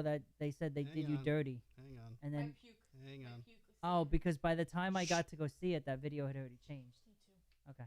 that they said they did you dirty, Hang on. and then Hang on. oh, because by the time I got to go see it, that video had already changed. Okay.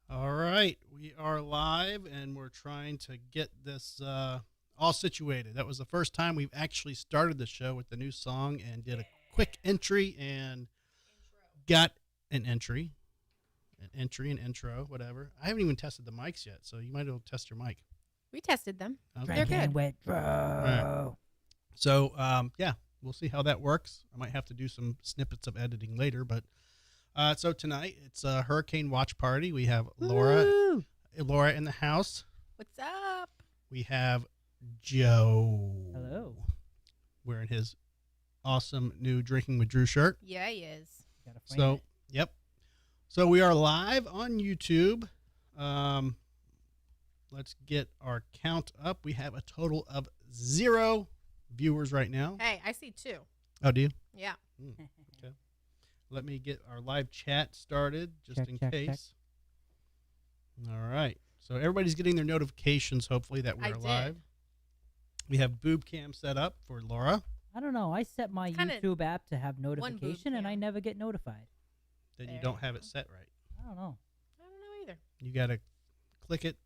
All right, we are live, and we're trying to get this all situated. That was the first time we've actually started the show with the new song and did a quick entry and got an intro, whatever. I haven't even tested the mics yet, so you might as well test your mic. We tested them. Okay. They're good. Retro. So, yeah, we'll see how that works. I might have to do some snippets of editing later, but so tonight it's a hurricane watch party. We have Laura in the house. What's up? We have Joe. Hello. Wearing his awesome new Drinking with Drew shirt. Yeah, he is. Gotta frame So, it. yep. So we are live on YouTube. Let's get our count up. We have a total of 0 viewers right now. Hey, I see 2. Oh, do you? Yeah. Okay. Let me get our live chat started just Check, in check, case. All right. So everybody's getting their notifications, hopefully, that I we're did. live. We have boob cam set up for Laura. I don't know. I set my kinda YouTube app to have boob notification, and I cam. never get notified. Then you There don't you have go. it set right. I don't know. I don't know either. You got to click it,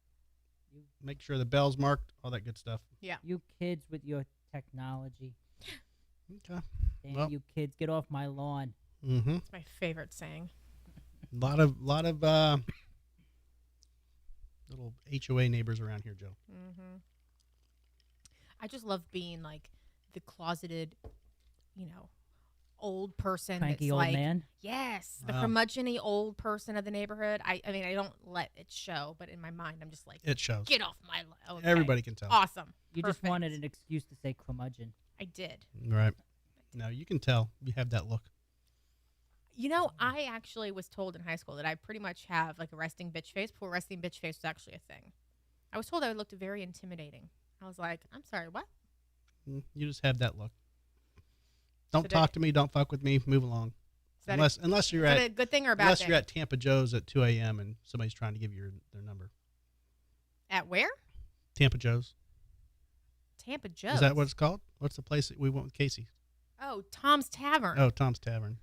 make sure the bell's marked, all that good stuff. You kids with your technology. Okay. Damn Well. you kids, get off my lawn. Mm-hmm. It's my favorite saying. Lot of little HOA neighbors around here, Joe. Mm-hmm. I just love being like the closeted, old person. Cranky that's old like, man. Yes, the Wow. curmudgeon-y old person of the neighborhood. I mean, I don't let it show, but in my mind, I'm just like, It shows. get off my lawn. Okay. Everybody can tell. Awesome. You just Perfect. wanted an excuse to say curmudgeon. I did. Right. No, you can tell. You have that look. I actually was told in high school that I pretty much have like a resting bitch face before resting bitch face was actually a thing. I was told I looked very intimidating. I was like, I'm sorry, what? You just have that look. Don't So talk to me. Don't fuck with me. Move along. Is that, Unless you're is that at a good thing or a bad unless thing? you're at Tampa Joe's at 2 a.m. and somebody's trying to give you their number. At where? Tampa Joe's. Tampa Joe's. Is that what it's called? What's the place that we went with Casey? Oh, Tom's Tavern. Oh, Tom's Tavern.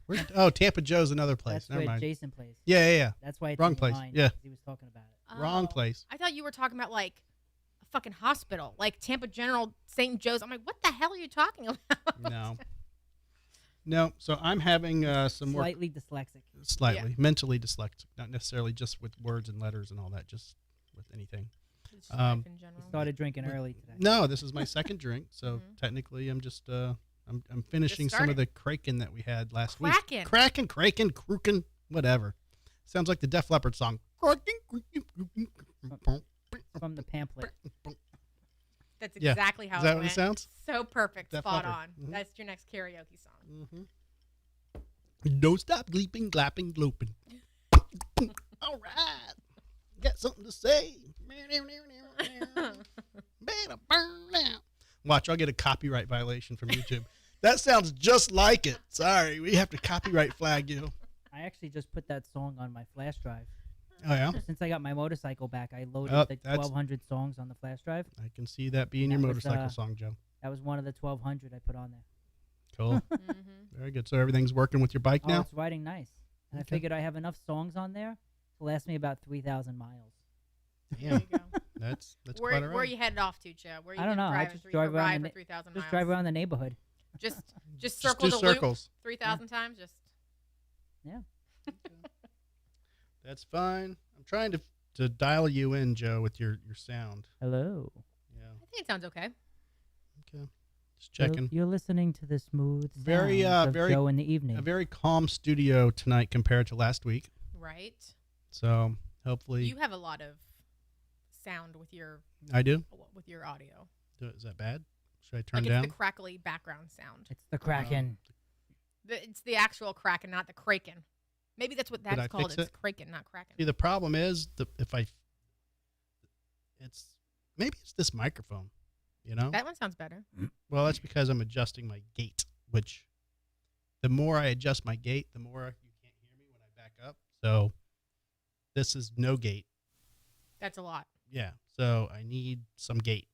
Tampa Joe's another place. That's Never where mind. Jason plays. Yeah. That's why it's Wrong in your place. mind, Yeah. 'cause he was talking about it. Oh. Wrong place. I thought you were talking about like a fucking hospital, like Tampa General St. Joe's. I'm like, what the hell are you talking about? No. No. So I'm having some more Slightly dyslexic. slightly mentally dyslexic, not necessarily just with words and letters and all that, just with anything. Just life in general. Started drinking early today. No, this is my second drink, so Mhm. technically I'm just I'm finishing some of started. the Kraken that we had last Kraken. week. Kraken, Kruken, whatever. Sounds like the Def Leppard song. From the pamphlet. That's Yeah. exactly how Is that it what it went. sounds? So perfect. Def Spot Leppard. on. Mhm. That's your next karaoke song. Don't stop gleeping, glapping, glooping. All right. Got something to say. Better burn out. Watch, I'll get a copyright violation from YouTube. That sounds just like it. Sorry, we have to copyright flag you. I actually just put that song on my flash drive. Oh, yeah? Since I got my motorcycle back, I loaded Oh, the that's- 1,200 songs on the flash drive. I can see that being your That was, motorcycle song, Joe. That was one of the 1,200 I put on there. Cool. Mm-hmm. Very good. So everything's working with your bike Oh, now? it's riding nice. And Okay. I figured I have enough songs on there to last me about 3,000 miles. There Damn. you go. That's Where quite a are ride. you headed off to, Joe? Where are you I don't gonna know. I drive just a drive around ride the for 3,000 Just miles? drive around the neighborhood. Just Just circle do the loop circles. 3,000 times. Just Yeah. That's fine. I'm trying to dial you in, Joe, with your sound. Hello. Yeah. I think it sounds okay. Okay. Just checking. You're listening to the smooth Very, sounds of very- Joe in the evening. A very calm studio tonight compared to last week. Right. So hopefully You have a lot of sound with your I do. audio. Is that bad? Should I turn Like down? it's the crackly background sound. It's the Kraken. It's the actual Kraken, not the Kraken. Maybe that's what Did I that's called. fix It's Kraken, not Kraken. See, the problem is maybe it's this microphone. You know. That one sounds better. Well, that's because I'm adjusting my gate, which the more I adjust my gate, the more you can't hear me when I back up. So this is no gate. That's a lot. Yeah. So I need some gate.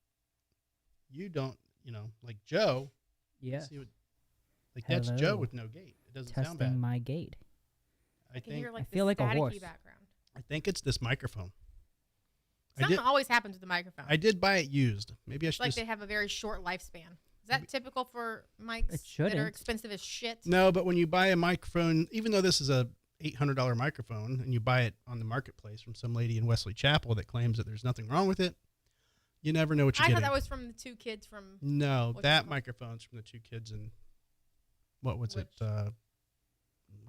You don't, like Joe. Yeah. See what, like that's Joe Hello. with no gate. It doesn't Testing sound bad. my gate. I can hear I like feel the like a staticky horse. background. I think it's this microphone. Something always happens with the microphone. I did buy it used. Maybe I It's should like just they have a very short lifespan. Is that typical for mics It that shouldn't. are expensive as shit? No, but when you buy a microphone, even though this is a $800 microphone and you buy it on the marketplace from some lady in Wesley Chapel that claims that there's nothing wrong with it, you never know what you're I getting. thought that was from the two kids from No, What's it that called? microphone's from the two kids in what was Which? it?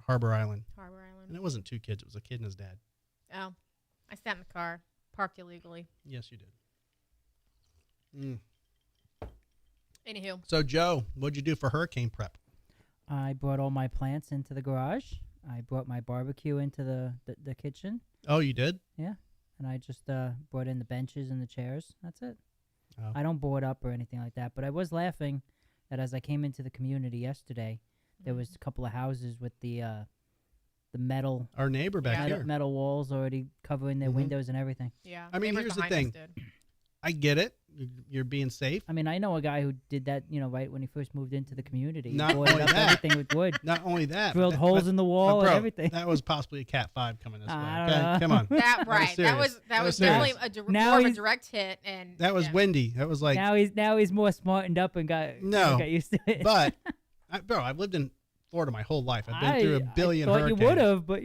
Harbor Island. Harbor And Island. it wasn't two kids, it was a kid and his dad. Oh, I sat in the car, parked illegally. Yes, you did. Mm. Anywho, So, Joe, what'd you do for hurricane prep? I brought all my plants into the garage. I brought my barbecue into the kitchen. Oh, you did? And I just brought in the benches and the chairs. That's it. Oh. I don't board up or anything like that. But I was laughing that as I came into the community yesterday, there was a couple of houses with the metal Our neighbor back Yeah. here. metal walls already covering their Mhm. windows and everything. yeah. I mean, neighbors here's the behind us thing. did. I get it. You're being safe. I mean, I know a guy who did that, right when he first moved into the community. He Not boarded only up that. everything with wood, Not only that. drilled but- holes but- in the but wall bro, and everything. That was possibly a Cat 5 coming this way. I don't Okay? know. Come on. That right. That serious. was That was definitely serious. Now more of a he's- direct hit, and That was yeah. windy. That was like, now he's more smartened up and got used to it. but, I've lived in Florida my whole life. I've been through a billion I thought hurricanes. you would have, but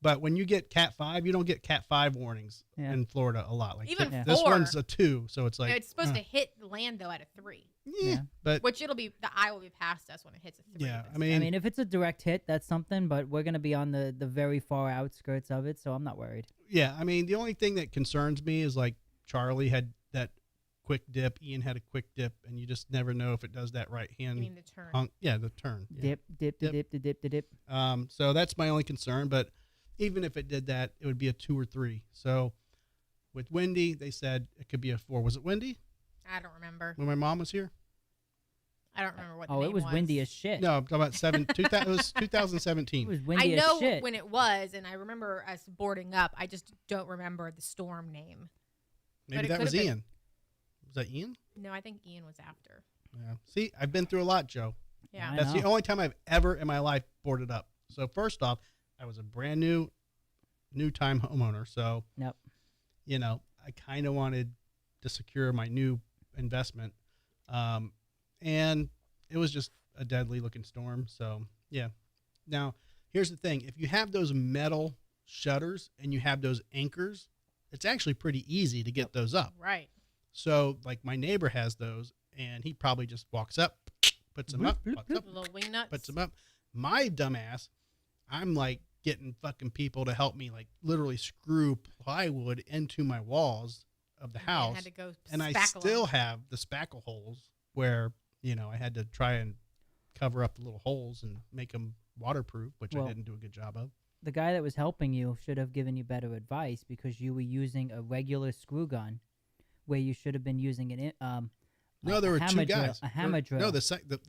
But when you get Cat 5, you don't get Cat 5 warnings Yeah. in Florida a lot. Like Even this 4. one's a 2, so it's like It's supposed to hit land though at a 3, Yeah. But which it'll be the eye will be past us when it hits a 3. yeah, but I mean, if it's a direct hit, that's something. But we're gonna be on the very far outskirts of it, so I'm not worried. yeah, I mean, the only thing that concerns me is like Charlie had that quick dip, Ian had a quick dip, and you just never know if it does that right I hand mean the turn. honk. Yeah, the turn. Yeah. Dip, dip, Dip. dip, dip, dip, dip, dip. So that's my only concern. But even if it did that, it would be a 2 or 3. So with windy, they said it could be a 4. Was it windy I don't remember. when my mom was here? I don't remember what. The Oh, it name was windy as shit. No, I'm talking about 2000, it was It 2017. was I windy know as shit. when it was, and I remember us boarding up. I just don't remember the storm name. Maybe it that was could've been- Ian. Was that Ian? No, I think Ian was after. Yeah. See, I've been through a lot, Joe. Yeah. I That's the know. only time I've ever in my life boarded up. So first off, I was a brand new time homeowner. So, Yep. I kind of wanted to secure my new investment. And it was just a deadly looking storm. So yeah. Now here's the thing. If you have those metal shutters and you have those anchors, it's actually pretty easy to get those up. Right. So like my neighbor has those and he probably just walks up, puts them up, walks up, The little wing nuts. puts them up. My dumbass, I'm like getting fucking people to help me like literally screw plywood into my walls of the And I house. had to go And I spackle 'em. still have the spackle holes where, I had to try and cover up the little holes and make them waterproof, which I Well- didn't do a good job of. The guy that was helping you should have given you better advice because you were using a regular screw gun, where you should have been using No, there were hammer two drill, guys. a hammer drill. No, the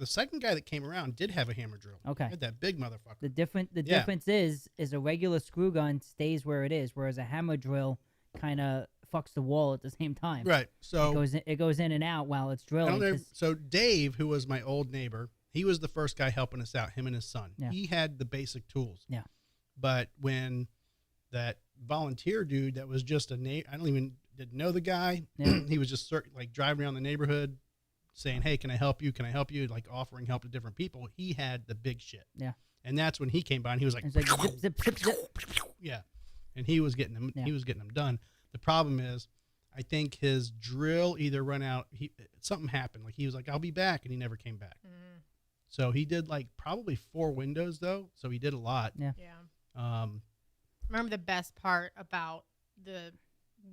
second guy that came around did have a hammer drill. Okay. He had that big motherfucker. The Yeah. difference is a regular screw gun stays where it is, whereas a hammer drill kind of fucks the wall at the same time. Right. So It goes in and out while it's I drilling. don't know. 'cause- So Dave, who was my old neighbor, he was the first guy helping us out. Him and his son. Yeah. He had the basic tools. Yeah. But when that volunteer dude that was just I don't even didn't know the guy. Yeah. He was just like driving around the neighborhood, saying, "Hey, can I help you? Can I help you?" Like offering help to different people. He had the big shit. Yeah. And that's when he came by and he was like, It's like zip, zip, zip, zip. yeah, and he was getting them. Yeah. He was getting them done. The problem is, I think his drill either run out. Something happened. Like he was like, "I'll be back," and he never came back. So he did like probably 4 windows though. So he did a lot. Yeah. Remember the best part about the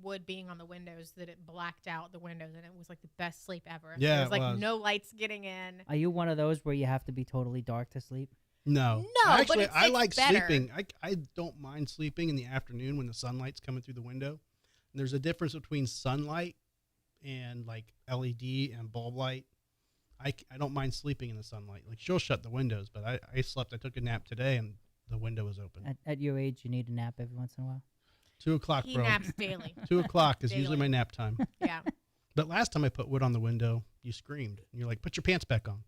wood being on the windows, that it blacked out the windows, and it was like the best sleep ever. Yeah, there was it like was. no lights getting in. Are you one of those where you have to be totally dark to sleep? No, but actually, it's I like better. sleeping. I don't mind sleeping in the afternoon when the sunlight's coming through the window. And there's a difference between sunlight and like LED and bulb light. I don't mind sleeping in the sunlight. Like she'll shut the windows, but I slept. I took a nap today and the window was open. At your age, you need a nap every once in a while. 2 o'clock, He bro. naps daily. 2 o'clock is Daily. usually my nap time. Yeah. But last time I put wood on the window, you screamed. And you're like, "Put your pants back on."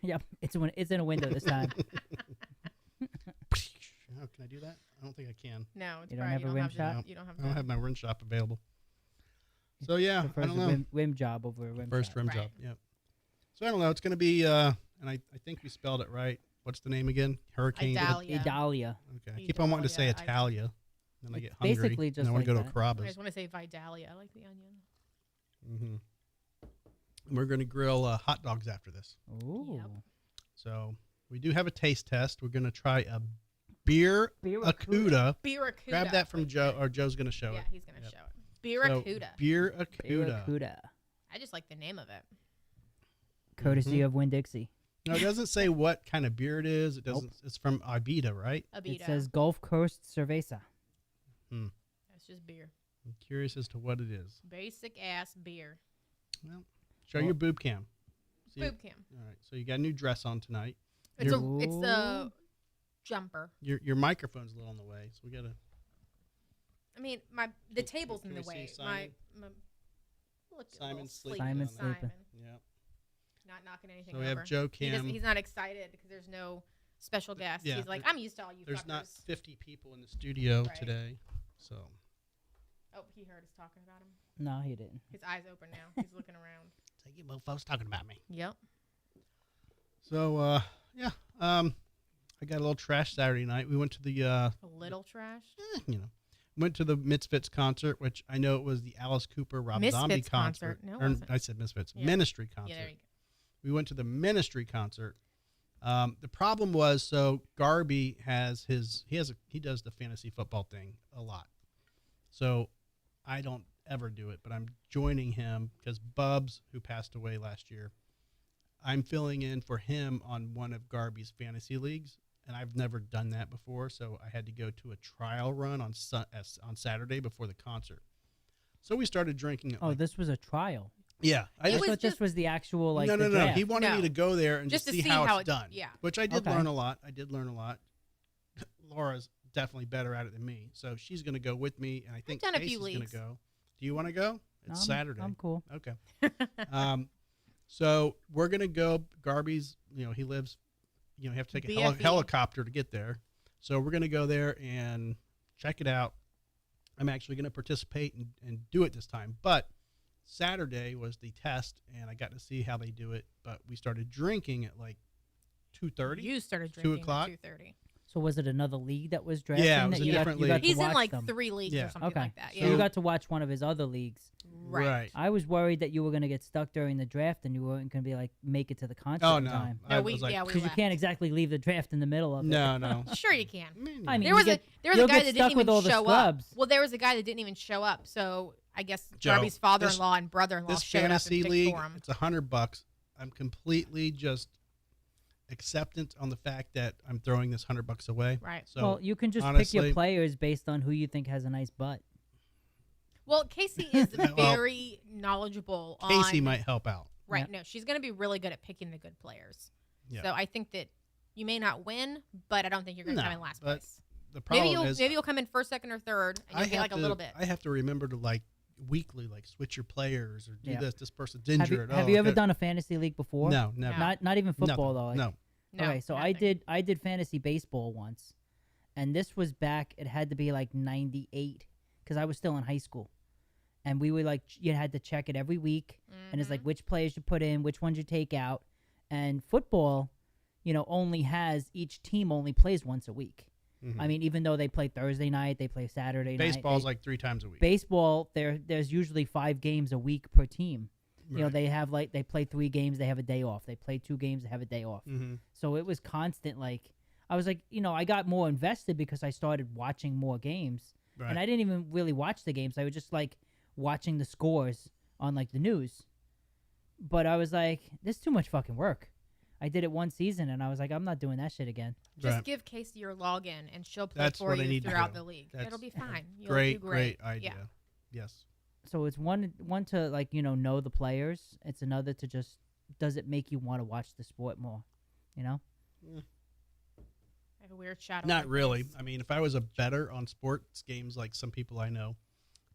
Yep, it's in a window this time. Oh, can I do that? I don't think I can. No, it's You don't probably, have a rim shot? No, You don't have I don't the- have my rim shop available. So yeah, I Prefers don't a know. rim job over a rim First shot. rim Right. job. Yep. So I don't know. It's going to be, and I think we spelled it right. What's the name again? Hurricane. Idalia. Idalia. Okay. I keep on wanting to say Idalia. Italia. Then I It's get hungry. basically just and I want to like go to that. I Carrabba's. just want to say Vidalia. I like the onion. Mm-hmm. We're going to grill hot dogs after this. Ooh. Yep. So we do have a taste test. We're going to try a beer Akuda. Biracuda. Grab that from Joe, or Joe's going to show Yeah, it. he's going to Yep. show it. Biracuda. So, beer Akuda. Barracuda. I just like the name of it. Courtesy Mhm. of Winn-Dixie. No, it doesn't say what kind of beer it is. It doesn't. It's from Ibita, right? Abita. It says Gulf Coast Cerveza. That's just beer. I'm curious as to what it is. Basic ass beer. Well, show Well- your boob cam. See- Boob cam. All right. So you got a new dress on tonight. It's You're- a jumper. Your microphone's a little in the way, so we got to. I mean, the Can- table's can in we the see way. Simon? My look, a Simon's little sleeping sleepy Simon's Simon. sleeping. Yeah. Not knocking anything So we over. have Joe Cam. He's not excited because there's no special guest. Yeah, He's like, there- I'm used to all you There's fuckers. not 50 people in the studio Right. today, so Oh, he heard us talking about him. No, he didn't. His eyes open now. He's looking around. it's like you folks talking about me. Yep. So yeah, I got a little trash Saturday night. We went to the A little trash. went to the Misfits concert, which I know it was the Alice Cooper Rob Zombie Misfits concert. concert. No, it Or, wasn't. I said Misfits Yeah. Ministry concert. Yeah, there you go. We went to the Ministry concert. The problem was, so Garby he does the fantasy football thing a lot. So I don't ever do it, but I'm joining him because Bubs, who passed away last year, I'm filling in for him on one of Garby's fantasy leagues, and I've never done that before, so I had to go to a trial run on Saturday before the concert. So we started drinking. Oh, this was a trial. yeah, I It was thought this just- was the actual like. no. the draft. He wanted me No. to go there and Just just to see see how how it's it- done. yeah. Which I did Okay. learn a lot. Laura's definitely better at it than me, so she's going to go with me, and I think done a few Casey's going to leagues. go. Do you want to go? It's I'm- Saturday. I'm cool. Okay. So we're going to go. Garby's, he lives, you have to take a BFE. helicopter to get there. So we're going to go there and check it out. I'm actually going to participate and do it this time. But Saturday was the test, and I got to see how they do it. But we started drinking at like 2:30. You started 2 drinking o'clock? at 2:30. So was it another league that was drafting? Yeah, it was that a you different got, you got league. to He's in watch like them? 3 leagues Yeah. or something Okay. like that. So Yeah. you got to watch one of his other leagues. right. I was worried that you were going to get stuck during the draft and you weren't going to be like make it to the concert Oh in no! time. I No, was like, we Because you left. can't exactly leave the draft in the middle of it. no. Sure you can. I mean, There was you a get- there was you'll a guy get that stuck didn't with even all the show scrubs. up. Well, there was a guy that didn't even show up. So I guess Joe, Darby's father-in-law and brother-in-law This showed up and fantasy picked league, for him. it's $100. I'm completely just acceptant on the fact that I'm throwing this $100 away. Right. So well, you can just pick honestly- your players based on who you think has a nice butt. Well, Casey is Well, very knowledgeable Casey on might help out. right. Yeah. No, she's going to be really good at picking the good players. Yeah. So I think that you may not win, but I don't think you're going to No, come in last but place. The problem is Maybe you'll come in first, second, or third, and you'll get like a little bit. I have to remember to like weekly like switch your players or do Yeah. this. This person's Have you, injured. have Oh, you ever okay. done a fantasy league before? No, never. No. Not even football though. Nothing. Like, No. No, okay, so nothing. I did fantasy baseball once, and this was back. It had to be like '98 because I was still in high school, and we were like you had to check it every week, and it's like Mhm. which players you put in, which ones you take out, and football, only has each team only plays once a week. Mhm. I mean, even though they play Thursday night, they play Saturday night. Baseball's like 3 times a week. Baseball, there's usually 5 games a week per team. Right. They have they play 3 games, they have a day off. They play 2 games, they have a day off. Mhm. So it was constant. I was I got more invested because I started watching more games, Right. and I didn't even really watch the games. I was just watching the scores on the news. But I was like, this is too much fucking work. I did it one season, and I was like, I'm not doing that shit again. Just Right. give Casey your login, and she'll play That's for what I you need to throughout do. the league. That's It'll be fine. You'll Great, do great. idea. Yeah. Yes. So it's one to know the players. It's another to just, does it make you want to watch the sport more? You know? I have a weird shadow. Not on my really. face. I mean, if I was a better on sports games, like some people I know,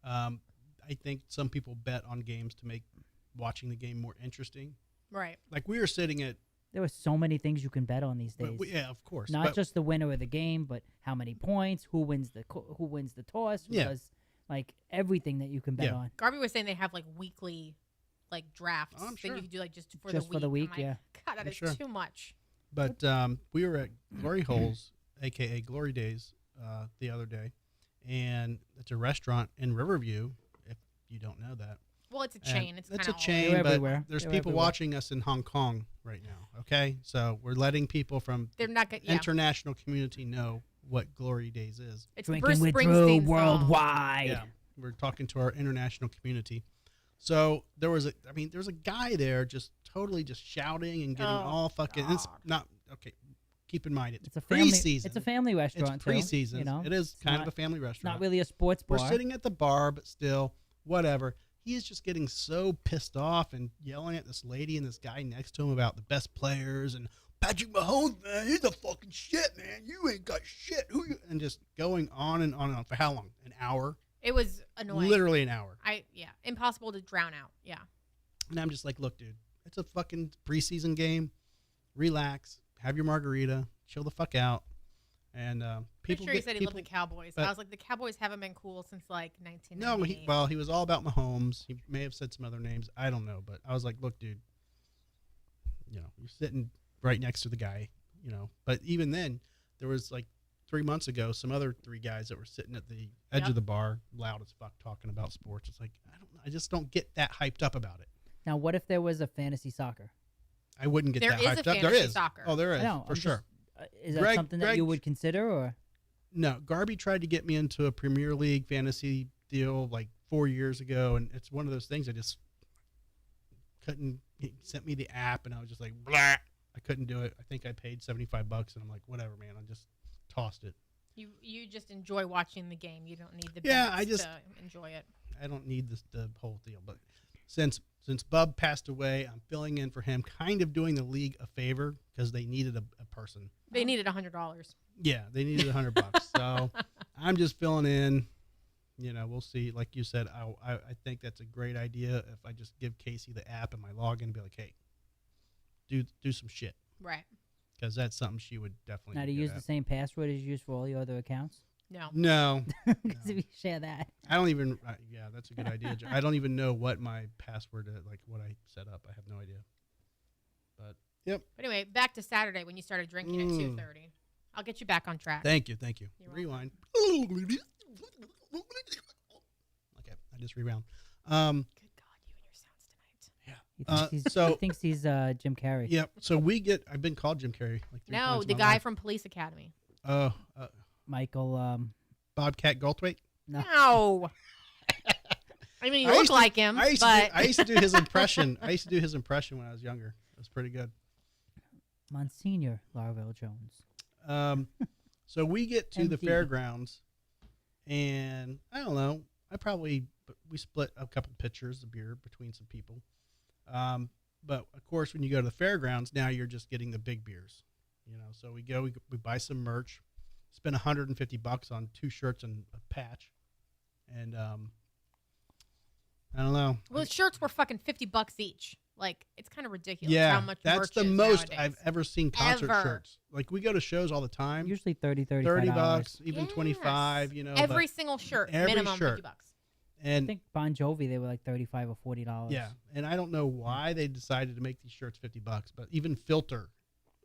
I think some people bet on games to make watching the game more interesting. Right. Like we were sitting at, There were so many things you can bet on these days. yeah, of course, Not but just the winner of the game, but how many points, who wins the toss, who Yeah. does everything that you can bet Yeah. on. Garby was saying they have weekly drafts Oh, I'm that sure. you could do just for Just the week. for the week, I'm like, God, that I'm is sure. too much. But we were at Glory Holes, aka Glory Days, the other day, and it's a restaurant in Riverview. If you don't know that, Well, it's a And chain. It's a kind of chain, They're but everywhere. there's They're people everywhere. watching us in Hong Kong right now. Okay, so we're letting people from They're not good. Yeah. international community know what Glory Days is. It's Drinking Bruce with Drew Springsteen song. worldwide. Yeah, we're talking to our international community. So there was a guy there just totally just shouting and getting Oh, all fucking. It's God. not okay. Keep in mind It's a family. preseason. It's a family restaurant. It's too, preseason. You know, It is It's kind not- of a family It's restaurant. not really a sports bar. We're sitting at the bar, but still, whatever. He is just getting so pissed off and yelling at this lady and this guy next to him about the best players and Patrick Mahomes, man, he's a fucking shit, man. You ain't got shit. Who you? And just going on and on and on for how long? An hour? It was annoying. Literally an hour. Impossible to drown out. Yeah. And I'm just like, look, dude, it's a fucking preseason game. Relax, have your margarita, chill the fuck out. And Pretty people sure he get said he people, loved the Cowboys. but- I was like, the Cowboys haven't been cool since 1998. No, he was all about Mahomes. He may have said some other names. I don't know, but I was like, look, dude, you're sitting right next to the guy, But even then, there was 3 months ago, some other 3 guys that were sitting at the edge Yep. of the bar, loud as fuck, talking about sports. It's like, I just don't get that hyped up about it. Now, what if there was a fantasy soccer? I wouldn't get There that is a hyped up. There fantasy is. soccer. Oh, there is, I know, for I'm sure. Is that Greg- something that you Greg- would consider, or No, Garby tried to get me into a Premier League fantasy deal 4 years ago, and it's one of those things I just couldn't. He sent me the app, and I was just like, blah. I couldn't do it. I think I paid $75, and I'm like, whatever, man. I just tossed it. You just enjoy watching the game. You don't need the Yeah, bets I just- to enjoy it. I don't need the whole deal. But since Bub passed away, I'm filling in for him, kind of doing the league a favor because they needed a person. They needed $100. Yeah, they needed $100. So I'm just filling in. We'll see. Like you said, I think that's a great idea. If I just give Casey the app and my login and be like, hey, do some shit, Right. because that's something she would definitely. now to be good use the at. same password as you use for all your other accounts? No. No, Because No. if you share that, I don't even. Yeah, that's a good idea. I don't even know what my password is, what I set up. I have no idea. But yep. But anyway, back to Saturday when you started drinking at 2:30. I'll get you back on track. Thank you. You're Rewind. Okay, I just rewound. Good God, you and your sounds tonight. he thinks he's Jim Carrey. Yep. So I've been called Jim Carrey 3 No, times in the my guy life. from Police Academy. Michael. Bobcat Goldthwait. No. No. I mean, you I look used to- like him, I used, but to do his impression. I used to do his impression when I was younger. It was pretty good. Monsignor Larvell Jones. So we get to the MD. fairgrounds, and I don't know. We split a couple pitchers of beer between some people. But of course, when you go to the fairgrounds, now you're just getting the big beers. So we buy some merch, spend $150 on 2 shirts and a patch, and I don't know. well, the shirts were fucking $50 each. It's kind of ridiculous Yeah, how much that's merch the is most nowadays. I've ever seen concert Ever. shirts. We go to shows all the time. Usually 35 $30, even Yes. 25. Every but- single shirt, every minimum shirt. $50. I and think Bon Jovi they were like $35 or $40. yeah, and I don't know why they decided to make these shirts $50, but even Filter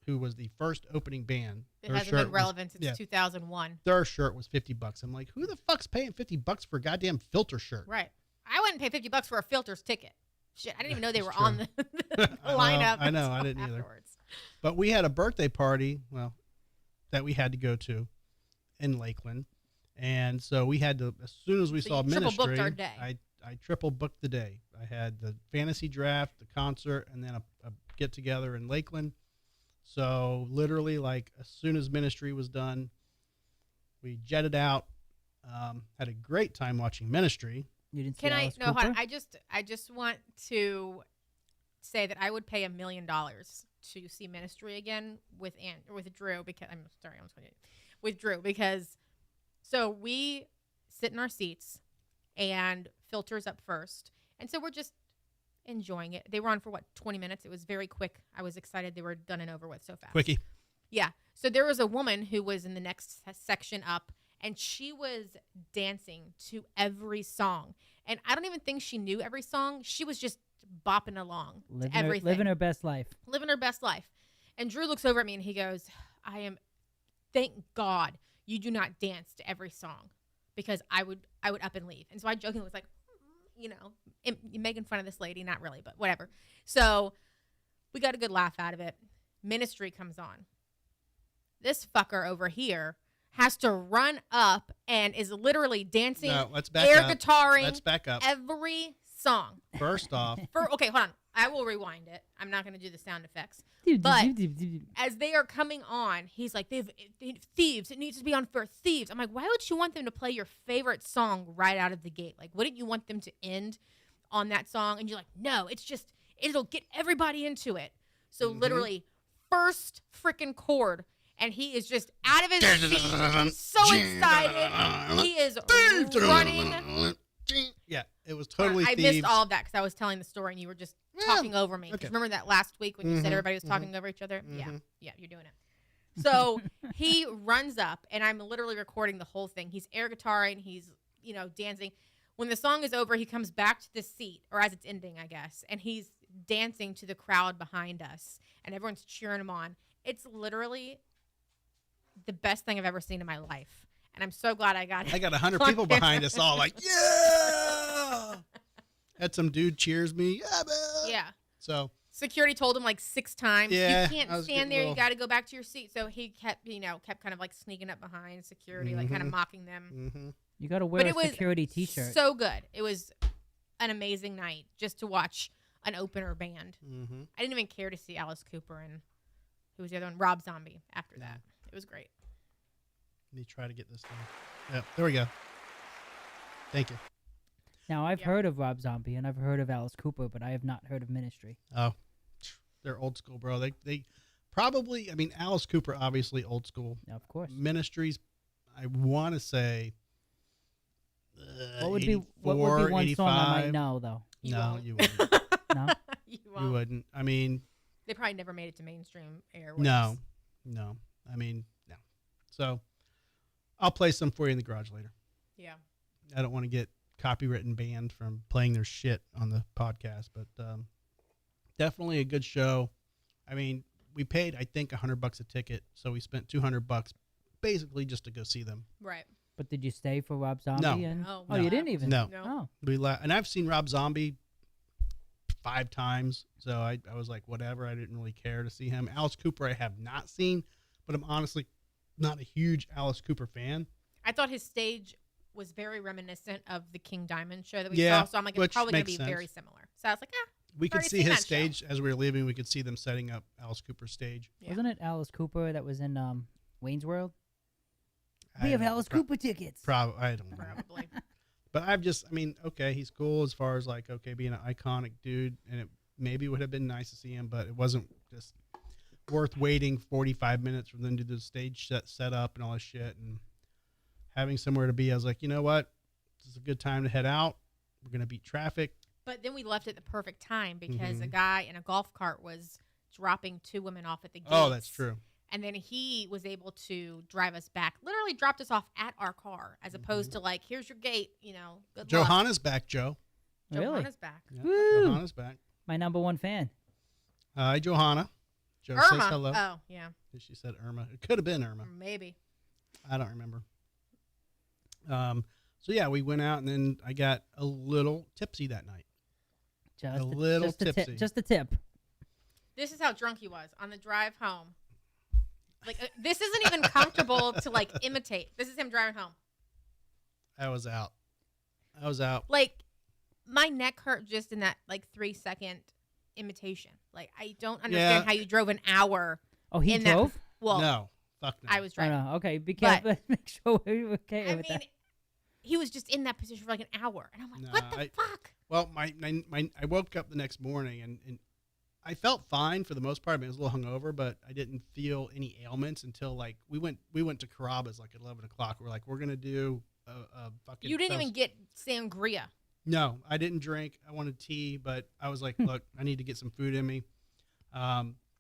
who was the first opening band. It hasn't been relevant since yeah. 2001. Their shirt was $50. I'm like, who the fuck's paying $50 for a goddamn filter shirt? Right. I wouldn't pay $50 for a Filters ticket. Shit, I didn't even know they That's were true. on the Well, lineup. I know, I until didn't either. afterwards. But we had a birthday party, well, that we had to go to in Lakeland. And so we had to, as soon as we So saw you triple Ministry, booked our day. I triple booked the day. I had the fantasy draft, the concert, and then a get together in Lakeland. So literally, like, as soon as Ministry was done, we jetted out. Had a great time watching Ministry. You didn't see Can I? Alice No, Cooper? hold on. I just want to say that I would pay $1 million to see Ministry again with Drew because I'm sorry, I was going to with Drew because so we sit in our seats and Filters up first, and so we're just enjoying it. They were on for 20 minutes. It was very quick. I was excited they were done and over with so fast. Quickie. Yeah. So there was a woman who was in the next section up, and she was dancing to every song. And I don't even think she knew every song. She was just bopping along to everything. Living her best life. Living her best life. And Drew looks over at me and he goes, thank God you do not dance to every song because I would up and leave. And so I jokingly was like, making fun of this lady. Not really, but whatever. So we got a good laugh out of it. Ministry comes on. This fucker over here has to run up and is literally dancing, No, let's back air up. guitaring Let's back up. every song. First off, Okay, hold on. I will rewind it. I'm not going to do the sound effects. But But as they are coming on, he's like, they've thieves. It needs to be on for thieves. I'm like, why would you want them to play your favorite song right out of the gate? Like, wouldn't you want them to end on that song? And you're like, no, it'll get everybody into it. So literally, first freaking chord, and he is just out of his seat, so excited. He is running. Yeah, it was totally I thieves. missed all of that because I was telling the story and you were just talking over me. 'Cause okay. remember that last week when you said Mhm, everybody was talking over each other? mhm. Yeah, you're doing it. So he runs up, and I'm literally recording the whole thing. He's air guitaring, he's dancing. When the song is over, he comes back to the seat, or as it's ending, I guess, and he's dancing to the crowd behind us, and everyone's cheering him on. It's literally the best thing I've ever seen in my life. And I'm so glad I got it. I got 100 on people camera. behind us all like, yeah! Had some dude cheers me. Yeah, man. Yeah. So, Security told him like 6 times, Yeah, you can't I was stand getting there. a You little- got to go back to your seat. So he kept kind of like sneaking up behind security, like kind of Mhm. mocking them. you got to wear But a it was security T-shirt. so good. It was an amazing night just to watch an opener band. Mm-hmm. I didn't even care to see Alice Cooper and who was the other one? Rob Zombie after that. It was great. Let me try to get this done. Yeah, there we go. Thank you. Now, I've Yeah. heard of Rob Zombie and I've heard of Alice Cooper, but I have not heard of Ministry. Oh, they're old school, bro. They probably, I mean, Alice Cooper, obviously old school. Of course. Ministries, I want to say What would be 84, one 85. song I might know though? You No, won't. you wouldn't. No. You You won't. wouldn't. I mean, They probably never made it to mainstream airwaves. no. I mean, no. So I'll play some for you in the garage later. Yeah. I don't want to get copywritten banned from playing their shit on the podcast, but definitely a good show. I mean, we paid, I think, $100 a ticket, so we spent $200 basically just to go see them. Right. But did you stay for Rob Zombie? No. And, No. oh, you didn't even? No. No. Oh. And I've seen Rob Zombie 5 times, so I was like, whatever. I didn't really care to see him. Alice Cooper I have not seen, but I'm honestly not a huge Alice Cooper fan. I thought his stage was very reminiscent of the King Diamond show that we Yeah, saw. So I'm like, which it's probably going to makes be sense. very similar. So I was like, We could Already see seen his that show. stage as we were leaving. We could see them setting up Alice Cooper's stage. Yeah. Wasn't it Alice Cooper that was in Wayne's World? I We have don't- Alice pro- Cooper tickets. Probably, I don't know. probably. But I mean, okay, he's cool as far as like, okay, being an iconic dude, and it maybe would have been nice to see him, but it wasn't just worth waiting 45 minutes for them to do the stage set up and all this shit and having somewhere to be. I was like, you know what? This is a good time to head out. We're going to beat traffic. But then we left at the perfect time because a Mhm. guy in a golf cart was dropping 2 women off at the gates. Oh, that's true. And then he was able to drive us back, literally dropped us off at our car, as opposed to like, here's your gate, good luck. Johanna's back, Joe. Really? Johanna's back. Yeah, Woo! Johanna's back. My number one fan. Hi, Johanna. Joe says Irma. hello. Oh, yeah. She said Irma. It could have been Irma. Maybe. I don't remember. So yeah, we went out, and then I got a little tipsy that night. Just little tipsy. Just a tip. This is how drunk he was on the drive home. Like, this isn't even comfortable to, like, imitate. This is him driving home. I was out. Like, my neck hurt just in that, like, 3-second imitation. Like, I don't understand how you drove an hour. Oh, he in drove? Well, No. Fuck no. I was driving. Oh, no. Okay, be careful. Make sure we're okay I with mean, that. he was just in that position for, like, an hour. And I'm like, Nah, what the fuck? Well, I woke up the next morning, and I felt fine for the most part. I mean, I was a little hungover, but I didn't feel any ailments until, like, we went to Carrabba's, like, at 11 o'clock. We're like, we're going to do a fucking... You didn't even get sangria. No, I didn't drink. I wanted tea, but I was like, look, I need to get some food in me.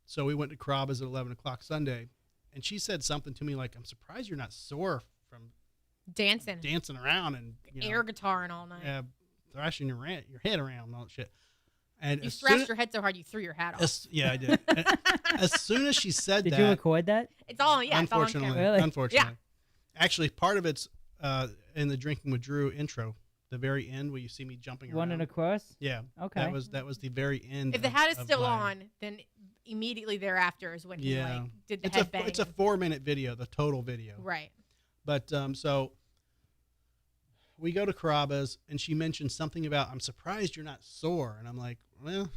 So we went to Carrabba's at 11 o'clock Sunday, and she said something to me like, I'm surprised you're not sore from dancing around and air guitar and all night. Thrashing your head around and all that shit. And You thrashed your head so hard you threw your hat off. Yeah, I did. As soon as she said Did that, you record that? It's all on unfortunately, camera. Really? unfortunately, actually, part of it's in the Drinking with Drew intro, the very end where you see me jumping around. Running across? Yeah. Okay. That was the very end. If the hat is of still my- on, then immediately thereafter is when he like did the it's headbang. it's a 4-minute video, the total video. Right. But so we go to Carrabba's, and she mentioned something about, I'm surprised you're not sore. And I'm like, well,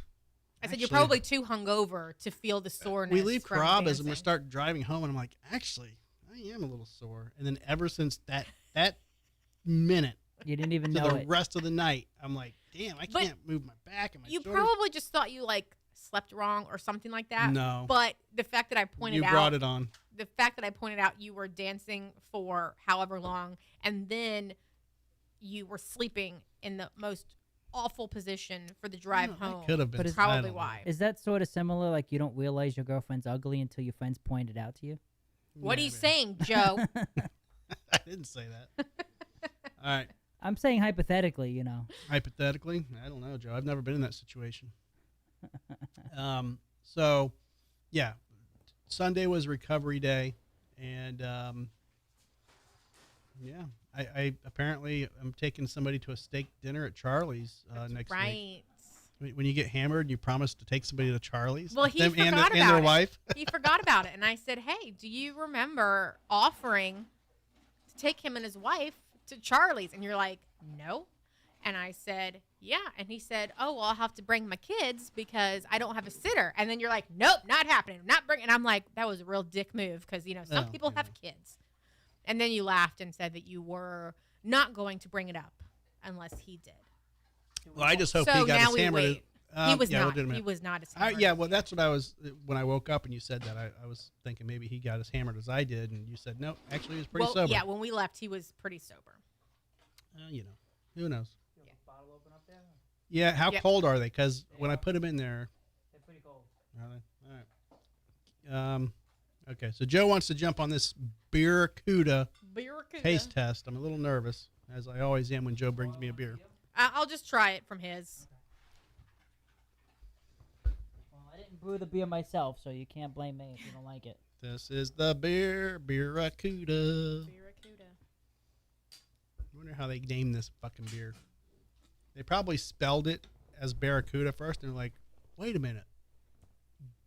I said, you're actually, probably too hungover to feel the soreness. we leave from Carrabba's and we dancing. start driving home, and I'm like, actually, I am a little sore. And then ever since that minute You didn't even to know the it. rest of the night, I'm like, damn, I But can't move my back and my You shoulders. probably just thought you like slept wrong or something like that. No. But the fact that I pointed You out brought it on. the fact that I pointed out you were dancing for however long, and then you were sleeping in the most awful position for the drive home. Could have been. But it's- I Probably don't know. why. Is that sort of similar? Like you don't realize your girlfriend's ugly until your friends point it out to you? What are you Maybe. saying, Joe? I didn't say that. All right. I'm saying hypothetically, you know. Hypothetically, I don't know, Joe. I've never been in that situation. So, yeah, Sunday was recovery day, and yeah, I apparently I'm taking somebody to a steak dinner at Charlie's next week. Right. When you get hammered, you promise to take somebody to Charlie's. Well, he Them and forgot and their about it. wife. He forgot about it, and I said, "Hey, do you remember offering to take him and his wife to Charlie's?" And you're like, "No." And I said, "Yeah." And he said, "Oh, well, I'll have to bring my kids because I don't have a sitter." And then you're like, "Nope, not happening. Not bringing." And I'm like, "That was a real dick move because some Oh, people yeah. have kids." And then you laughed and said that you were not going to bring it up unless he did. Well, I just hope So he got now his we hammered. wait. He was yeah, we'll not. do it in a He minute. was not as hammered. Yeah, well, that's what I was when I woke up and you said that. I was thinking maybe he got as hammered as I did, and you said no. Actually, he was pretty sober. Yeah, when we left, he was pretty sober. Who knows? Yeah. Bottle open up there? Yeah, how Yeah. cold are they? Because when I put them in there, They're pretty cold. are they? All right. Okay, so Joe wants to jump on this Barracuda Barracuda. taste test. I'm a little nervous, as I always am when Joe brings me a beer. I'll just try it from his. Well, I didn't brew the beer myself, so you can't blame me if you don't like it. This is the Barracuda. Barracuda. I wonder how they named this fucking beer. They probably spelled it as Barracuda first, and they're like, wait a minute.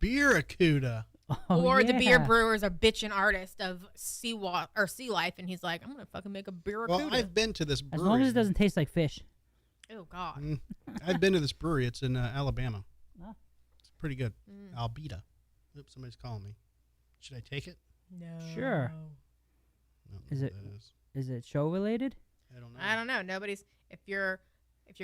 Barracuda. Oh, Or the beer yeah. brewer is a bitchin' artist of sea life, and he's like, I'm gonna fucking make a Barracuda. Well, I've been to this As brewery. long as it doesn't taste like fish. Oh God. I've been to this brewery. It's in Alabama. Oh. It's pretty good. Mm. Albita. Oops, somebody's calling me. Should I take it? No. Sure. I don't know Is what it- that is. Is it show related? I don't know. I don't know. Nobody's. If you're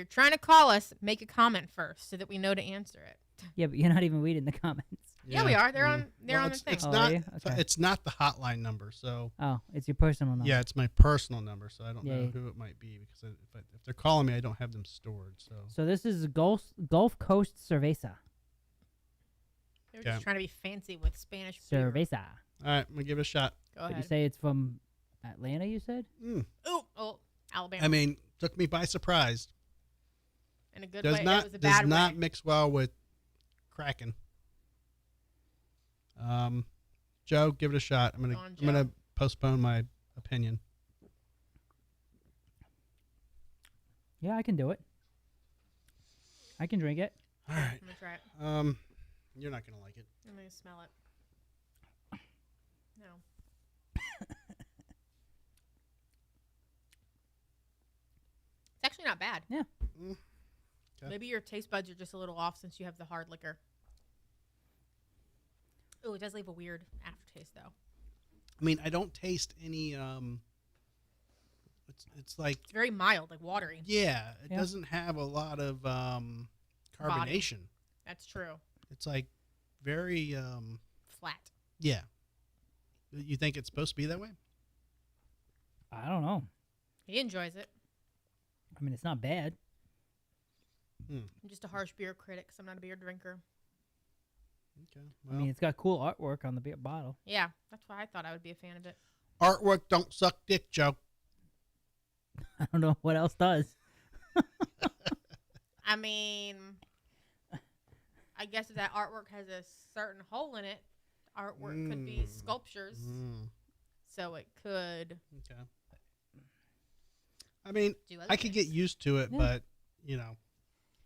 trying to call us, make a comment first so that we know to answer it. Yeah, but you're not even reading the comments. Yeah, we are. They're mm. on. They're Well, on the it's, thing. It's Oh, not. are you? Okay. It's not the hotline number. So Oh, it's your personal number. yeah, it's my personal number. So I don't know Yay. who it might be because if they're calling me, I don't have them stored. So So this is Gulf Coast Cerveza. They were Okay. just trying to be fancy with Spanish beer. Cerveza. all right, I'm gonna give it a shot. Go Did you ahead. say it's from Atlanta, you said? Oh, Alabama. I mean, took me by surprise. in a good Does way. not It was a does bad not way. mix well with Kraken. Joe, give it a shot. I'm Go on, gonna Joe. postpone my opinion. Yeah, I can do it. I can drink it. All right. I'm gonna try it. You're not gonna like it. I'm gonna smell it. No. It's actually not bad. Yeah. Okay. Maybe your taste buds are just a little off since you have the hard liquor. Oh, it does leave a weird aftertaste though. I mean, I don't taste any. It's like It's very mild, like watery. yeah, it Yeah. doesn't have a lot of carbonation. That's true. It's like very Flat. yeah. You think it's supposed to be that way? I don't know. He enjoys it. I mean, it's not bad. I'm just a harsh beer critic, so I'm not a beer drinker. Okay. I Well, mean, it's got cool artwork on the beer bottle. Yeah, that's why I thought I would be a fan of it. artwork don't suck dick, Joe. I don't know what else does. I mean, I guess if that artwork has a certain hole in it, artwork could be sculptures, so it could. Okay. I mean, Do other I could get things. used to it, Yeah. but you know,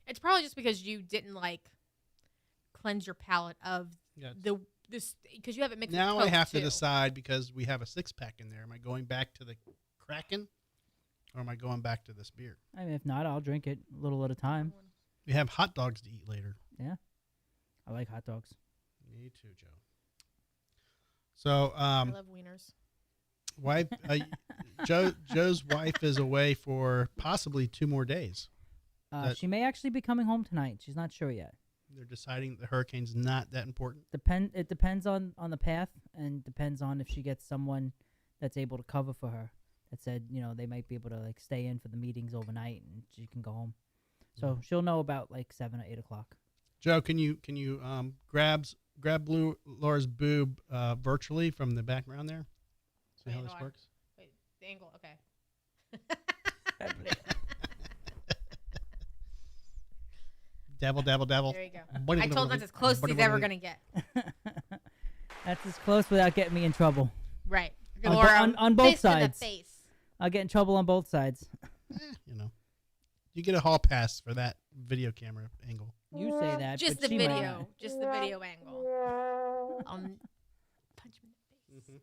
It's probably just because you didn't cleanse your palate of yeah. this because you have it mixed. Now with I Coke, have to too. decide because we have a 6-pack in there. Am I going back to the Kraken, or am I going back to this beer? I mean, if not, I'll drink it a little at a time. We have hot dogs to eat later. I like hot dogs. Me too, Joe. So, I love wieners. wife, Joe's wife is away for possibly 2 more days. That- She may actually be coming home tonight. She's not sure yet. They're deciding the hurricane's not that important. It depends on the path, and depends on if she gets someone that's able to cover for her. That said, they might be able to stay in for the meetings overnight, and she can go home. So she'll know about 7 or 8 o'clock. Joe, can you grab Blue Laura's boob virtually from the background there? See Wait, how hold this on. works? Wait, the angle. Okay. Dabble, dabble, dabble. There you go. I told him that's as close as he's ever gonna get. That's as close without getting me in trouble. Right. On bo- Laura, on both fist in the sides. face. I'll get in trouble on both sides. You get a hall pass for that video camera angle. You say that, Just but the she might video. not. Just the video angle. Punch him in the face.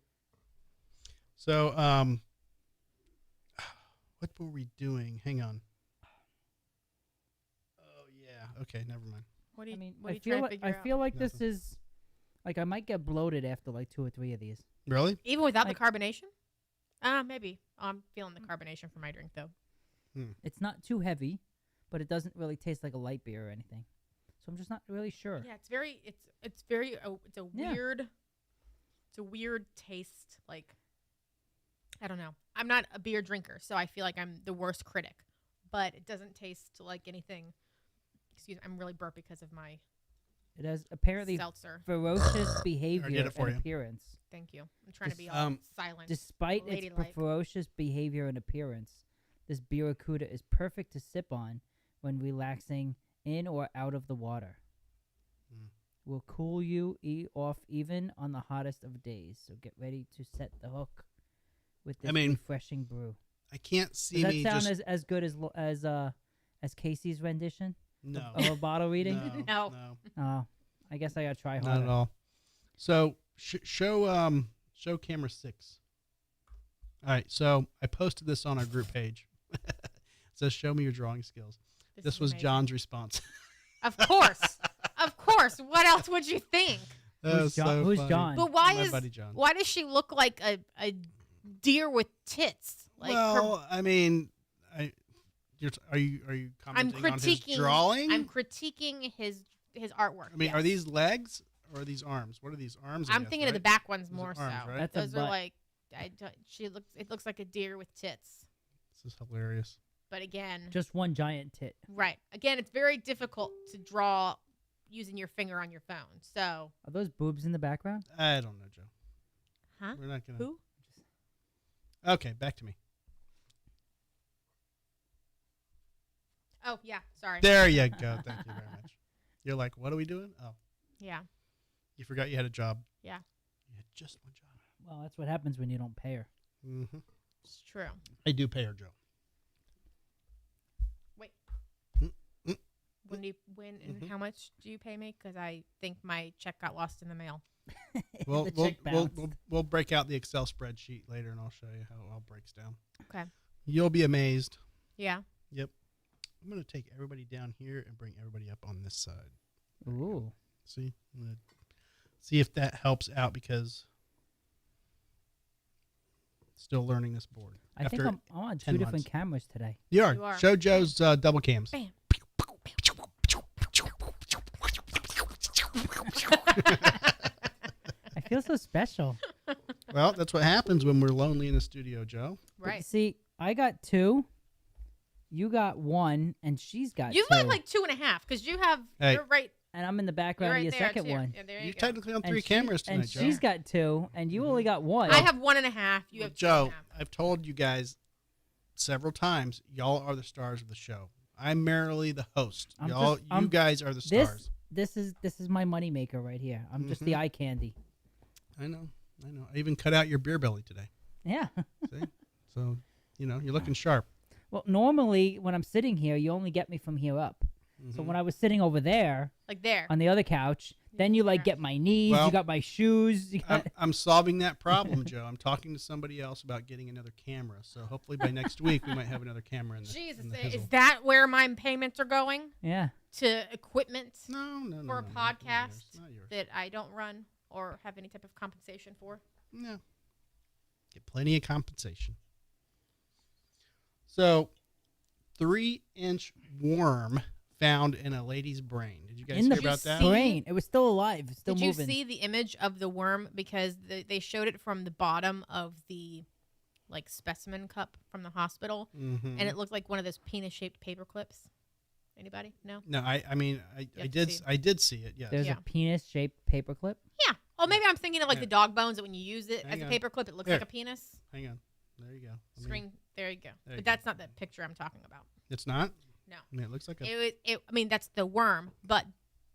So, what were we doing? Hang on. Oh yeah. Okay, never mind. What do you? I mean, what are I you feel trying like to figure out? I feel like this Nothing. is I might get bloated after 2 or 3 of these. Really? Even without like- the carbonation? Maybe. I'm feeling the carbonation for my drink though. It's not too heavy, but it doesn't really taste like a light beer or anything. So I'm just not really sure. Yeah, it's very. It's very. It's a Yeah. weird. It's a weird taste. I don't know. I'm not a beer drinker, so I feel like I'm the worst critic. But it doesn't taste like anything. Excuse me. I'm really burped because of my It has apparently seltzer. ferocious behavior it for and you. appearance. Thank you. I'm trying to Just, be all silent. Despite its ladylike. ferocious behavior and appearance, this Barracuda is perfect to sip on when relaxing in or out of the water. Will cool you off even on the hottest of days. So get ready to set the hook with this refreshing brew. I can't see Does me that sound just as good as Casey's rendition no. of a bottle reading? No. Oh, I guess I gotta try harder. Not at all. So show camera 6. All right, so I posted this on our group page. It says, "Show me your drawing skills." This is was amazing. John's response. Of course. Of course. What else would you think? That Who's was John? so Who's funny. John? But My buddy John. why does she look like a deer with tits? Well, I mean, are you I'm commenting on his critiquing drawing? I'm critiquing his artwork. I mean, yes. are these legs or are these arms? What are these arms? I I'm guess, thinking of the right? back ones Those more are so. arms, right? That's a Those are butt. it looks like a deer with tits. This is hilarious. But again, Just one giant tit. right. Again, it's very difficult to draw using your finger on your phone. So, Are those boobs in the background? I don't know, Joe. huh? We're not gonna. Who? Okay, back to me. Oh, yeah, sorry. There you go. Thank you very much. You're like, what are we doing? Oh, Yeah. You forgot you had a job. Yeah. You had just one job. Well, that's what happens when you don't pay her. Mm-hmm. It's true. I do pay her, Joe. Wait. Mm. When and how much do you pay me? Because I think my check got lost in the mail. Well, The we'll, check we'll, bounced. we'll break out the Excel spreadsheet later, and I'll show you how it all breaks down. Okay. You'll be amazed. Yeah. Yep. I'm going to take everybody down here and bring everybody up on this side. Ooh. See? I'm going to see if that helps out because still learning this board. I think I'm on 10 two different months. cameras today. You are. You are. Show Joe's double cams. Bam. I feel so special. Well, that's what happens when we're lonely in the studio, Joe. But Right. see, I got 2. You got 1, and she's got You've 2. got like 2.5 because you have. Hey. You're right. And I'm in the You're background right of your there second too. one. Yeah, there You're you go. technically on And 3 she- cameras tonight, and Joe. she's got 2, and you only got 1. I have 1.5. You have Joe, 2.5. I've told you guys several times, y'all are the stars of the show. I'm merely the host. I'm Y'all, just- you I'm- guys are the stars. This is my moneymaker right here. I'm just the eye candy. I know. I even cut out your beer belly today. Yeah. See? So, you're looking sharp. Well, normally when I'm sitting here, you only get me from here up. So when I was sitting over there Like there. on the other couch, then you like get my knees, Well, you got my shoes. You got, I'm solving that problem, Joe. I'm talking to somebody else about getting another camera. So hopefully by next week we might have another camera in the, Jesus, in the is hizzle. that where my payments are going? yeah. To equipment No, for a no, podcast not yours. that I don't run or have any type of compensation for? No. Get plenty of compensation. So, 3-inch worm found in a lady's brain. Did you guys In hear the about that? brain. It was still alive, still Did moving. you see the image of the worm? Because they showed it from the bottom of the specimen cup from the hospital, Mm-hmm. and it looked like one of those penis-shaped paper clips. Anybody? No. No, I have to see. did see it. Yes. There's Yeah. a penis-shaped paperclip. Yeah. Oh, maybe I'm thinking of Yeah. the dog bones that when you use it Hang as a on. paper clip, it looks Here. like a penis. Hang on. There you go. Screen. There you go. There you But go. that's not the picture I'm talking about. It's not. No. I mean, it looks like a. I mean, that's the worm, but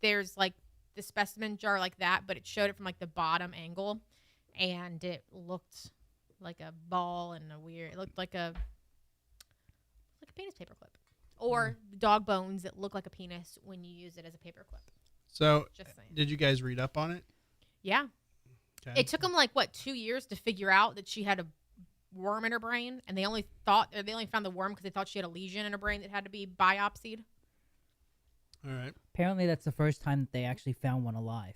there's the specimen jar like that, but it showed it from the bottom angle, and it looked like a ball and it looked like a penis paperclip, or dog bones that look like a penis when you use it as a paperclip. So, Just saying. did you guys read up on it? Yeah, Okay. it took them 2 years to figure out that she had a worm in her brain, and they only found the worm because they thought she had a lesion in her brain that had to be biopsied. All right. Apparently, that's the first time that they actually found one alive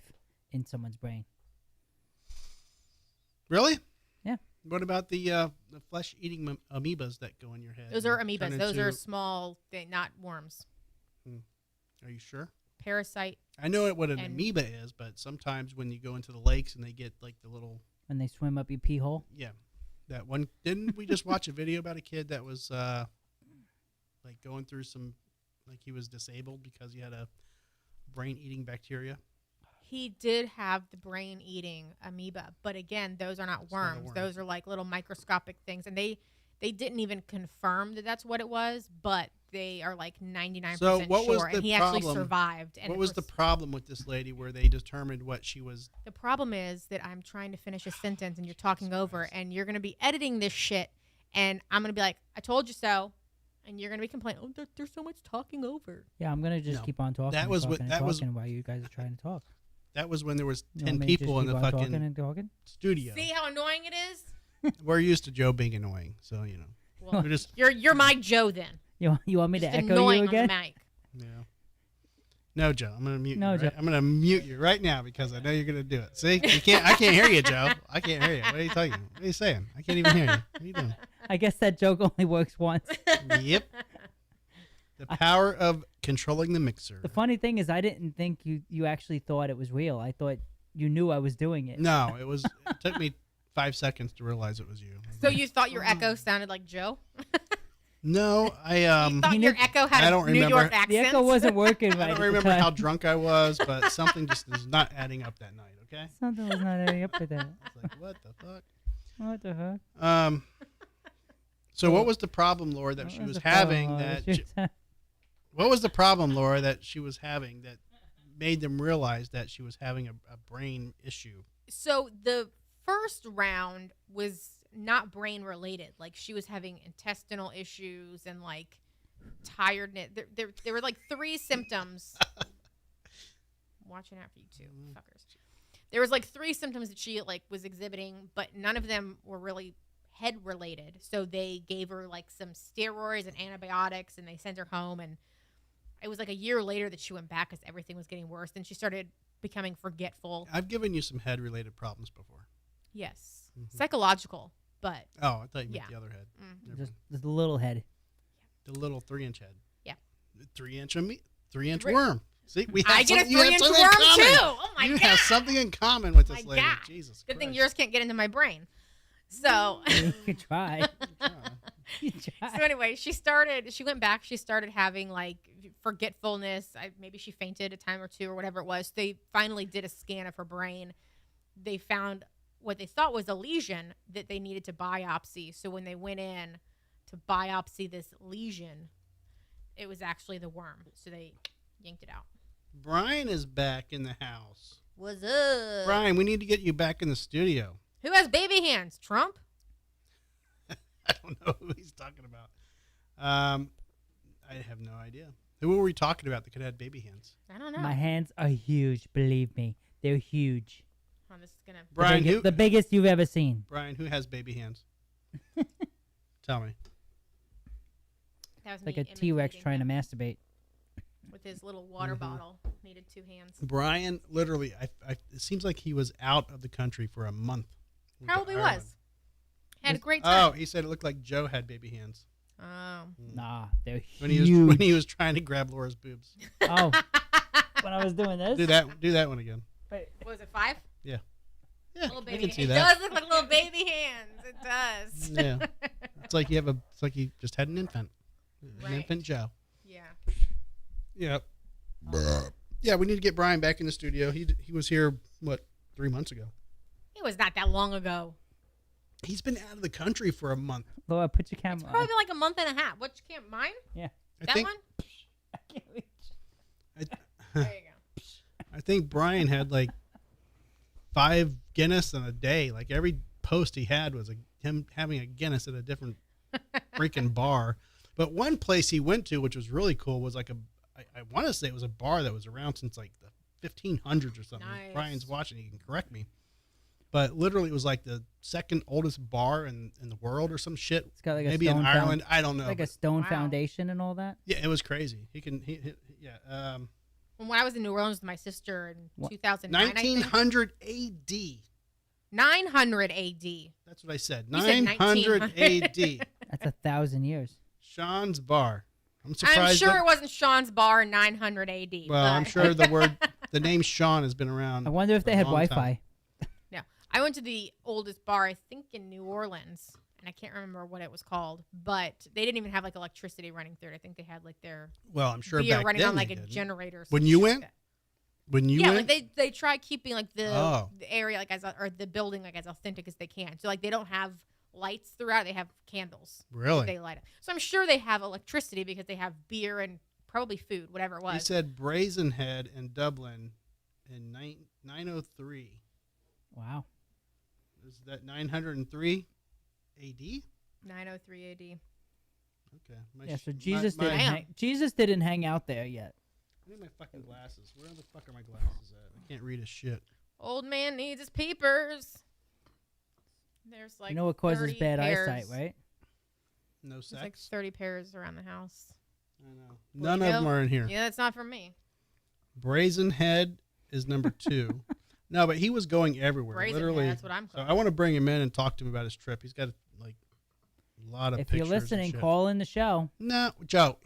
in someone's brain. Really? Yeah. What about the flesh-eating amoebas that go in your head? Those are and amoebas. turn Those are into- small, not worms. Are you sure? Parasite. I know what an And- amoeba is, but sometimes when you go into the lakes and they get the little When they swim up your pee hole. that one. Didn't we just watch a video about a kid that was going through some he was disabled because he had a brain-eating bacteria? He did have the brain-eating amoeba, but again, those are not It's not a worms. worm. Those are little microscopic things, and they didn't even confirm that that's what it was, but they are 99% So what was sure, the and he actually problem? survived. And What it was the problem with this lady where they determined what she was? The problem is that I'm trying to finish a sentence, and you're talking over, and you're going to be editing this shit, and I'm going to be like, I told you so, and you're going to be complaining, oh, there's so much talking over. Yeah, I'm gonna just No. keep on talking. That and was talking what- and that was- talking while you guys are trying to talk. That was when there was You 10 want me to just people in keep the on talking fucking and talking? studio. See how annoying it is? We're used to Joe being annoying, so Well, we're just you're my Joe then. You want me to Just echo annoying you again? on the mic. yeah. No, Joe, I'm gonna mute No, you. Joe. Right? I'm gonna mute you right now because I know you're gonna do it. See, I can't hear you, Joe. I can't hear you. What are you talking? What are you saying? I can't even hear you. What are you doing? I guess that joke only works once. Yep. The power of controlling the mixer. The funny thing is, I didn't think you actually thought it was real. I thought you knew I was doing it. No, it took me 5 seconds to realize it was you. So you thought your echo sounded like Joe? No, I You thought your echo I had don't a New remember. York accent? The echo wasn't working right. I don't at the remember time. how drunk I was, but something just is not adding up that night. Okay, Something was not adding up to that. it's like what the fuck. What the heck? So what was the problem, Laura, that she was having? What was the problem, Laura, that she was having that made them realize that she was having a brain issue? So the first round was not brain related. Like she was having intestinal issues and like tiredness. There were like 3 symptoms. I'm watching out for you too, fuckers. There was like 3 symptoms that she like was exhibiting, but none of them were really head related. So they gave her like some steroids and antibiotics, and they sent her home. And it was like a year later that she went back because everything was getting worse. Then she started becoming forgetful. I've given you some head related problems before. Yes, psychological, but Oh, I thought you meant the other head. Just the little head. The little 3-inch head. Yeah. 3-inch of me. 3-inch worm. See, we have I get a you have 3-inch something worm in common. too. Oh my you god! have something in common with this My lady. God. Jesus Good thing Christ. yours can't get into my brain. So, You could try. Yeah. You try. so anyway, she went back. She started having like forgetfulness. Maybe she fainted a time or 2 or whatever it was. They finally did a scan of her brain. They found what they thought was a lesion that they needed to biopsy. So when they went in to biopsy this lesion, it was actually the worm. So they yanked it out. Brian is back in the house. What's up? Brian, we need to get you back in the studio. Who has baby hands? Trump? I don't know who he's talking about. I have no idea. Who were we talking about that could have baby hands? I don't know. My hands are huge. Believe me, they're huge. Oh, this is gonna. Brian, The biggest you've ever seen. Brian, who has baby hands? Tell me. That was It's like me a T-Rex imitating trying to him masturbate. with his little water bottle. Needed 2 hands. Brian, literally, it seems like he was out of the country for a month. Went to Probably Ireland. was. Had a great Oh, time. he said it looked like Joe had baby hands Oh. Nah, they're when huge. when he was trying to grab Laura's boobs. Oh, when I was doing this. Do that one again. Wait, What was it, 5? Yeah, Little I baby can see hands. that. It does look like little baby hands. It does. Yeah. It's like you just had an infant. An Right. infant Joe. Yeah. Yeah. Yeah, we need to get Brian back in the studio. He was here, 3 months ago. It was not that long ago. He's been out of the country for a month. Laura, put your camera Probably on. been like a month and a half. Which camp? Mine? Yeah. I That think, one? I can't reach. There you go. I think Brian had like 5 Guinness in a day. Like every post he had was him having a Guinness at a different freaking bar. But one place he went to, which was really cool, was like I want to say it was a bar that was around since like the 1500s or something. Nice. If Brian's watching, he can correct me. But literally, it was like the 2nd oldest bar in the world or some shit. It's got like a Maybe in stone Ireland. I don't know. like a but stone Wow. foundation and all that. yeah, it was crazy. Yeah. When I was in New Orleans with my sister in What? 2009, I think. 1900 AD. 900 AD. That's what I said. You said 900 AD. That's 1,000 years. Sean's bar. I'm I'm surprised. sure that- it wasn't Sean's bar in 900 AD. well, I'm but- sure the name Sean has been around. I wonder if for they a had long Wi-Fi. time. No, I went to the oldest bar, I think in New Orleans, and I can't remember what it was called, but they didn't even have like electricity running through it. I think they had like their Well, I'm sure beer back running then on like they a didn't. generator. or When some you shit went? like that. When you Yeah, went, like they try keeping like the Oh. area like or the building like as authentic as they can. So like they don't have lights throughout; they have candles. really? They light up. So I'm sure they have electricity because they have beer and probably food, whatever it was. He said Brazen Head in Dublin in 903. Wow. Is that 903 AD? 903 AD. Okay. Yeah. So Jesus my, didn't. Damn. Jesus didn't hang out there yet. I need my fucking glasses. Where the fuck are my glasses at? I can't read a shit. Old man needs his peepers. There's like You know what causes 30 bad pairs. eyesight, right? No There's like sex. 30 pairs around the house. I know. Well, None you of them know- are in here. Yeah, that's not for me. Brazen Head is number 2. No, but he was going everywhere. Brazen literally. Head, that's what I'm So calling I want to bring him in and talk to him about his trip. He's got like a lot of If pictures. you're and listening, shit. call in the show. No, Joe.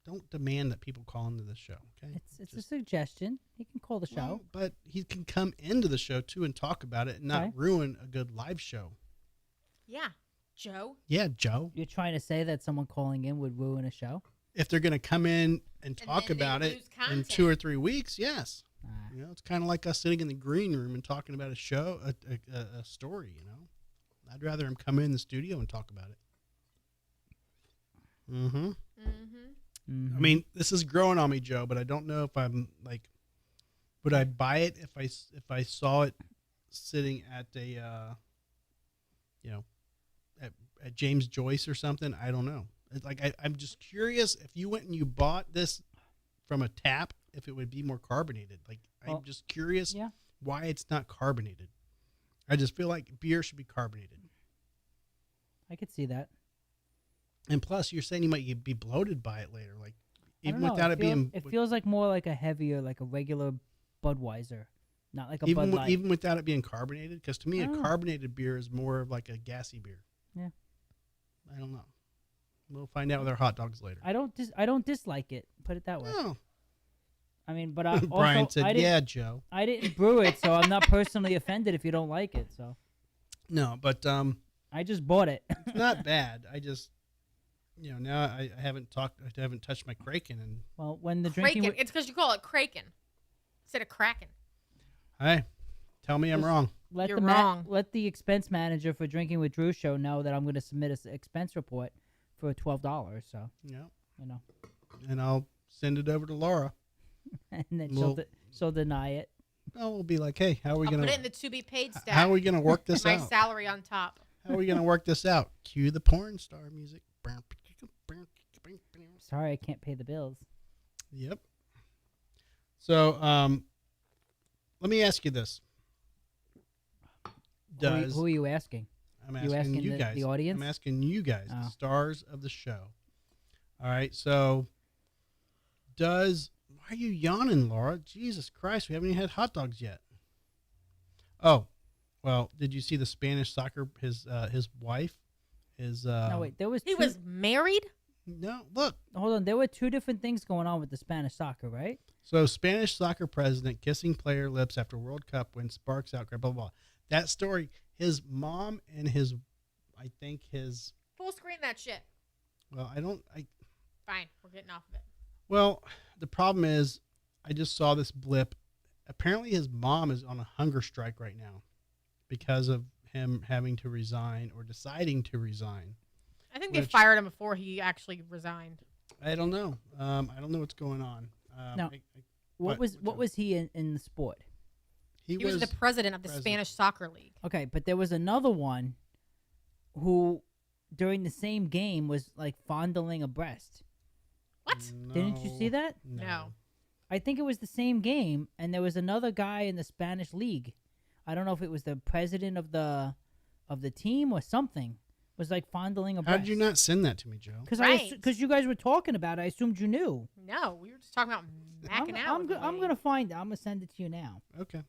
Don't demand that people call into the show. Okay. It's a Just- suggestion. He can call the show. Well, but he can come into the show too and talk about it and not Okay. ruin a good live show. Yeah. Joe? Yeah, Joe. You're trying to say that someone calling in would ruin a show? If they're going to come in and talk then they about it lose in content. 2 or 3 weeks, yes. Ah. You know, it's kind of like us sitting in the green room and talking about a show, a story. You know, I'd rather him come in the studio and talk about it. Mm-hmm. Mm-hmm. Mhm. I mean, this is growing on me, Joe, but I don't know if I'm like Would I buy it if I saw it sitting at a at James Joyce or something? I don't know. It's like I'm just curious if you went and you bought this from a tap, if it would be more carbonated. Like Well, I'm just curious yeah. why it's not carbonated. I just feel like beer should be carbonated. I could see that. And plus, you're saying you might be bloated by it later, like I don't even know, without it being. It feels like more like a heavier, like a regular Budweiser, not like a even Bud Light. even without it being carbonated, because to me, a I don't know. carbonated beer is more of like a gassy beer. Yeah. I don't know. We'll find out with our hot dogs later. I don't dislike it. Put it that way. Oh, I mean, but I also, Brian said, I didn't, "Yeah, Joe." I didn't brew it, so I'm not personally offended if you don't like it. So No, but I just bought it. it's not bad. I just, now I haven't touched my Kraken, and Well, when the drinking, Kraken. It's because you call it Kraken instead of Kraken. hey, tell me I'm Just- wrong. let You're the wrong. let the expense manager for Drinking with Drew show know that I'm going to submit an expense report for $12. So Yeah, and I'll send it over to Laura. and then Well- she'll deny it. Oh, we'll be like, "Hey, how are we I'll gonna? put it in the to be paid stack. How are we gonna work this My out? salary on top. How are we gonna work this out? Cue the porn star music." Sorry, I can't pay the bills. Yep. So, let me ask you this: Who are you asking? I'm you asking asking you the- guys? the audience? I'm asking you guys, the Oh. stars of the show. All right. So, why are you yawning, Laura? Jesus Christ, we haven't even had hot dogs yet. Oh, well, did you see the Spanish soccer? His wife is. No, wait. There was He two, was married? No, look. Hold on. There were two different things going on with the Spanish soccer, right? So, Spanish soccer president kissing player lips after World Cup win sparks outcry. Blah blah blah. That story. His mom and I think his. Full screen that shit. Well, Fine. We're getting off of it. Well, the problem is, I just saw this blip. Apparently, his mom is on a hunger strike right now because of him having to resign or deciding to resign. I think they Which- fired him before he actually resigned. I don't know. I don't know what's going on. No. What Which was he in the sport? He was the president of the president. Spanish Soccer League. Okay, but there was another one who, during the same game, was like fondling a breast. What? Didn't you see that? No. I think it was the same game, and there was another guy in the Spanish league. I don't know if it was the president of the team or something. Was like fondling a How breast. did you not send that to me, Joe? Because Right. you guys were talking about it, I assumed you knew. No, we were just talking about macking out. with the I'm lady. gonna find it. I'm gonna send it to you now. Okay.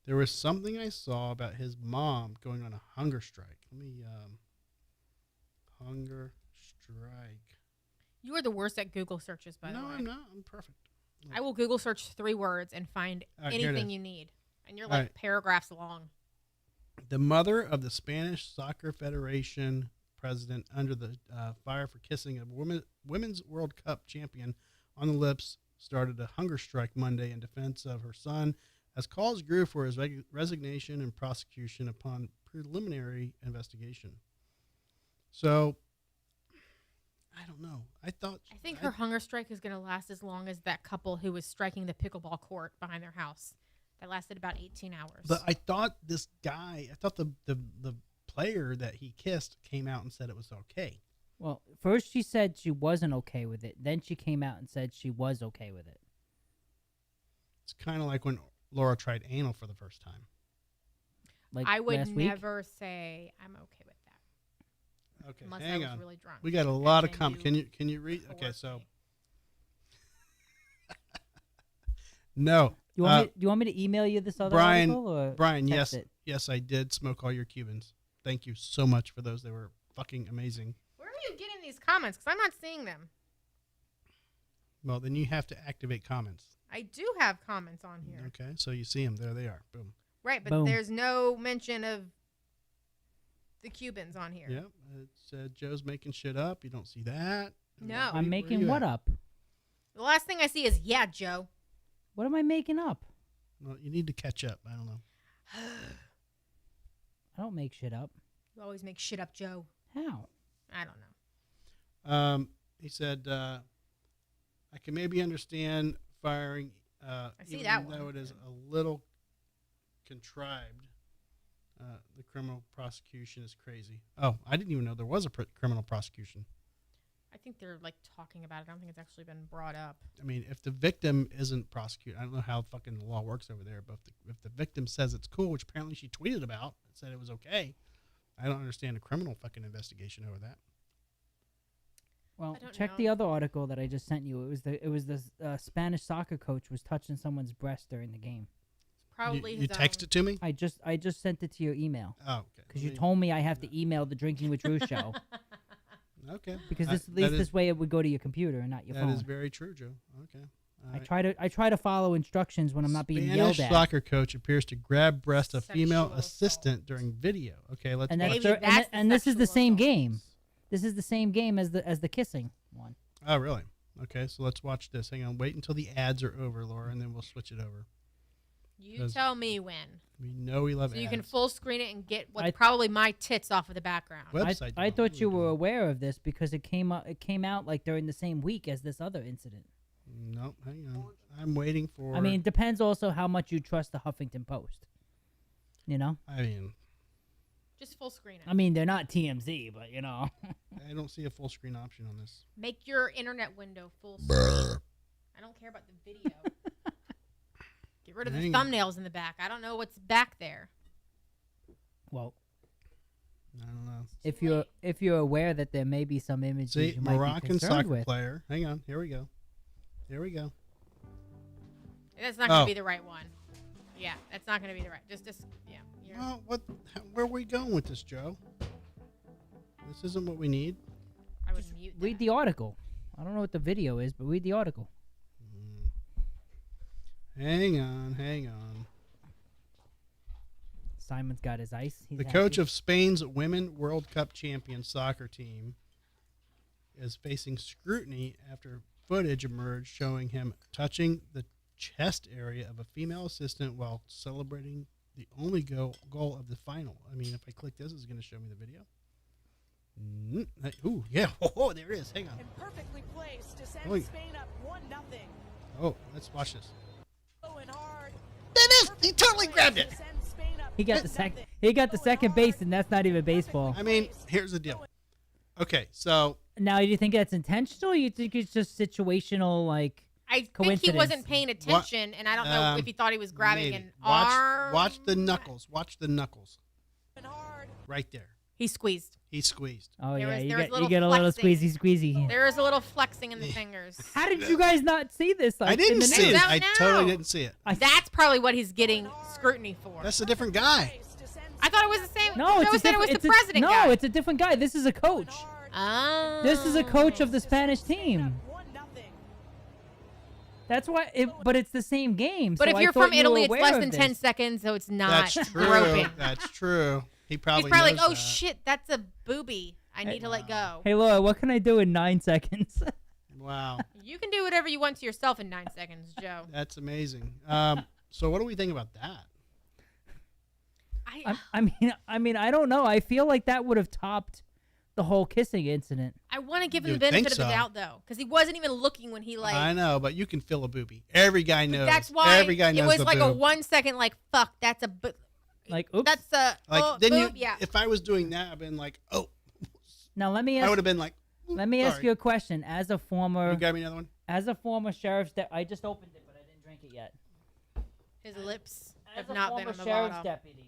There was something I saw about his mom going on a hunger strike. Let me hunger strike. You are the worst at Google searches, by the No, way. I'm not. I'm perfect. I will Google search 3 words and find All right, here it anything is. you need. And you're All like right. paragraphs long. The mother of the Spanish Soccer Federation president under the fire for kissing a women's World Cup champion on the lips started a hunger strike Monday in defense of her son as calls grew for his resignation and prosecution upon preliminary investigation. So, I don't know. I think her hunger strike is going to last as long as that couple who was striking the pickleball court behind their house. That lasted about 18 hours. But I thought this guy, the player that he kissed came out and said it was okay. Well, first she said she wasn't okay with it. Then she came out and said she was okay with it. It's kind of like when Laura tried anal for the first time. Like I would last week. never say I'm okay with that. Okay, Unless hang I was on. really drunk. We got a lot of then comments. Can you read? Okay, coerced so me. no. Do you want me to email you this other Brian, article or Brian, text yes, it? yes, I did smoke all your Cubans. Thank you so much for those. They were fucking amazing. Where are you getting these comments? Because I'm not seeing them. Well, then you have to activate comments. I do have comments on here. Okay, so you see them. There they are. Boom. Right, but Boom. there's no mention of the Cubans on here. Yep. It's Joe's making shit up. You don't see that. No. Where I'm you making what at? up? The last thing I see is, yeah, Joe. What am I making up? Well, you need to catch up. I don't know. I don't make shit up. You always make shit up, Joe. How? I don't know. He said, I can maybe understand firing see even that though one. it is a little contrived, the criminal prosecution is crazy. Oh, I didn't even know there was a criminal prosecution. I think they're like talking about it. I don't think it's actually been brought up. I mean, if the victim isn't prosecuted, I don't know how fucking the law works over there, but if the victim says it's cool, which apparently she tweeted about, and said it was okay, I don't understand a criminal fucking investigation over that. Well, I don't check know. the other article that I just sent you. It was the Spanish soccer coach was touching someone's breast during the game. Probably You his text own. it to me? I just sent it to your email Oh, okay. because you told me I have to email the Drinking with Drew show Okay. because That at least is- this way it would go to your computer and not your That phone. is very true, Joe. Okay. All right. I try to follow instructions when I'm not being yelled Spanish at. soccer coach appears to grab breast of female Sexual assistant assault. during video. Okay, let's And watch. Maybe that's that's the and this is the sexual same assault. game. This is the same game as the kissing one. Oh, really? Okay, so let's watch this. Hang on. Wait until the ads are over, Laura, and then we'll switch it over. You Does- tell me when. We know we love So ads. you can full screen it and get what's I- probably my tits off of the background. What? I Website thought development, you what are we were doing? aware of this because it came out like during the same week as this other incident. Nope, hang on. I'm waiting for. I mean, it depends also how much you trust the Huffington Post. You know? I mean, Just full screen it. I mean, they're not TMZ, but you know. I don't see a full screen option on this. Make your internet window full screen. I don't care about the video. Get rid of the Dang. thumbnails in the back. I don't know what's back there. Well, I don't know. if you're aware that there may be some images See, you might be Moroccan concerned soccer with. player. Hang on. Here we go. Here we go. That's not going to Oh. be the right one. Yeah, that's not going to be the right. Just yeah. You're, Well, where are we going with this, Joe? This isn't what we need. I would mute that. Read the article. I don't know what the video is, but read the article. Hang on. Simon's got his ice. He's The happy. coach of Spain's Women World Cup champion soccer team is facing scrutiny after footage emerged showing him touching the chest area of a female assistant while celebrating the only goal of the final. I mean, if I click this, it's going to show me the video. Ooh, yeah. Oh, there it is. Hang on. And perfectly placed to send Oi. Spain up 1-0. Oh, let's watch this. Going hard. That is. He totally grabbed it. To send Spain up He got the 1-0. second. He got the second base, and that's not even baseball. I mean, here's the deal. Okay, so Now, do you think that's intentional? Or you think it's just situational, like? I think he coincidence. wasn't paying attention, and I don't know if he thought he was grabbing maybe. an arm. Watch the knuckles. Watch the knuckles. Going hard. Right there. He squeezed. He squeezed. Oh There yeah, was- you there was get a little you get a little flexing. squeezy. There is a little flexing in the fingers. How did you guys not see this? Like, I in didn't the see news? it. don't I know. totally didn't see it. That's probably what he's getting scrutiny for. That's a different guy. Placed to send I thought it was the same. No, it's Joe a said it was different. the president no, guy. it's a different guy. This is a coach. hard. Oh. This is a coach of the To send Spanish Spain team. up 1-0. That's why. But it's the same game. But so if I you're thought from you were Italy, it's aware less of than this. 10 seconds, so it's not That's true. groping. That's true. He probably He's probably like, knows oh that. shit, that's a booby. I need to let go. Hey, Laura, what can I do in 9 seconds? Wow, You can do whatever you want to yourself in 9 seconds, Joe. that's amazing. So what do we think about that? I mean, I don't know. I feel like that would have topped the whole kissing incident. I want to give him You the would think benefit of the so. doubt, though, because he wasn't even looking when he, like, I know, but you can feel a booby. Every guy knows. that's why Every guy knows it was the like a boob. 1 second, like, fuck, that's a Like, oops. That's a, Like oh, then boob, you. yeah. If I was doing that, I'd been like, oh, Now let me I ask. would have been like. Let me ask sorry. you a question. As a former, You got me another one. sheriff's I just opened it, but I didn't drink it yet. His lips As have a not former been on the sheriff's bottom. deputy,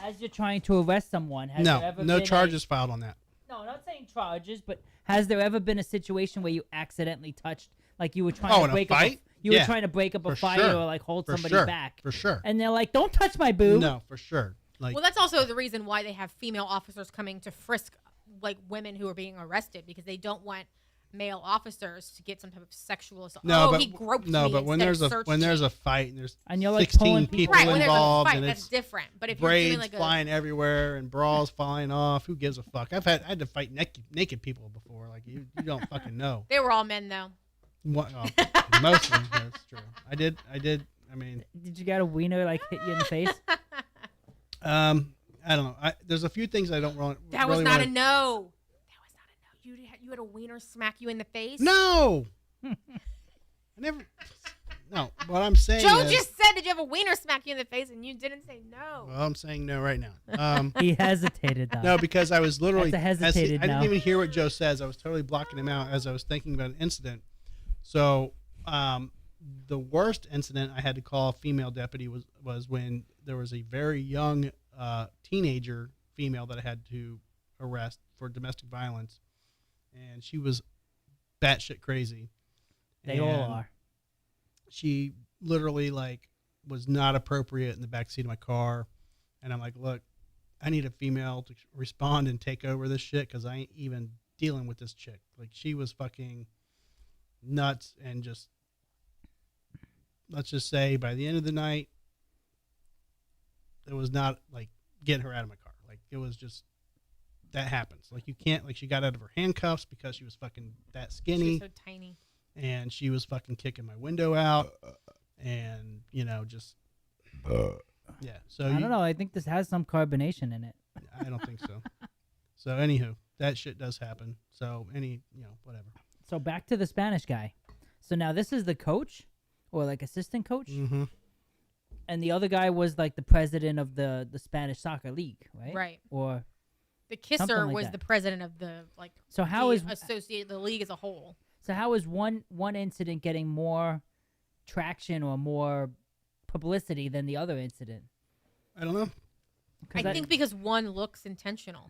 as you're trying to arrest someone, has No, there ever no been charges filed on that. No, not saying charges, but has there ever been a situation where you accidentally touched, like you were trying Oh, to in a break up, fight? you were Yeah, trying to break up a for fight sure. or like hold For somebody sure. back, For sure. and they're like, "Don't touch my boob." No, for sure. Like Well, that's also the reason why they have female officers coming to frisk like women who are being arrested because they don't want male officers to get some type of sexual assault. no, oh, but he groped no, me but when instead there's of a when there's a searching. fight and there's And you're, like, 16 pulling people right when there's a involved fight, and that's it's different. But if you're braids doing like a flying everywhere and bras flying off, who gives a fuck? I had to fight naked people before. Like you don't fucking know. they were all men though. What, most of them, that's true. I did. I mean, Did you get a wiener like hit you in the face? I don't know. There's a few things I don't really. That was really not wanna- a no. That was not a no. You had a wiener smack you in the face. No. I never. No, what I'm saying Joe is, just said, "Did you have a wiener smack you in the face?" And you didn't say no. well, I'm saying no right now. He hesitated though. No, because I was literally That's a as hesitated I didn't no. even hear what Joe says. I was totally blocking him out as I was thinking about an incident. So, the worst incident I had to call a female deputy was when there was a very young teenager female that I had to arrest for domestic violence, and she was batshit crazy. They all And are. She literally was not appropriate in the backseat of my car, and I'm like, look, I need a female to respond and take over this shit because I ain't even dealing with this chick. Like, she was fucking nuts, and just, let's just say by the end of the night, it was not like getting her out of my car. Like, it was just, that happens. Like, you can't, like, she got out of her handcuffs because she was fucking that skinny. She's so tiny. And she was fucking kicking my window out, and just yeah. So I don't know. I think this has some carbonation in it. I don't think so. So anywho, that shit does happen. So whatever. So back to the Spanish guy. So now this is the coach, or like assistant coach, Mm-hmm. and the other guy was like the president of the Spanish soccer league, right? Right. Or The kisser Something like was that. the president of the so how the is associate the league as a whole. so how is one incident getting more traction or more publicity than the other incident? I don't know. 'Cause I think because one looks intentional.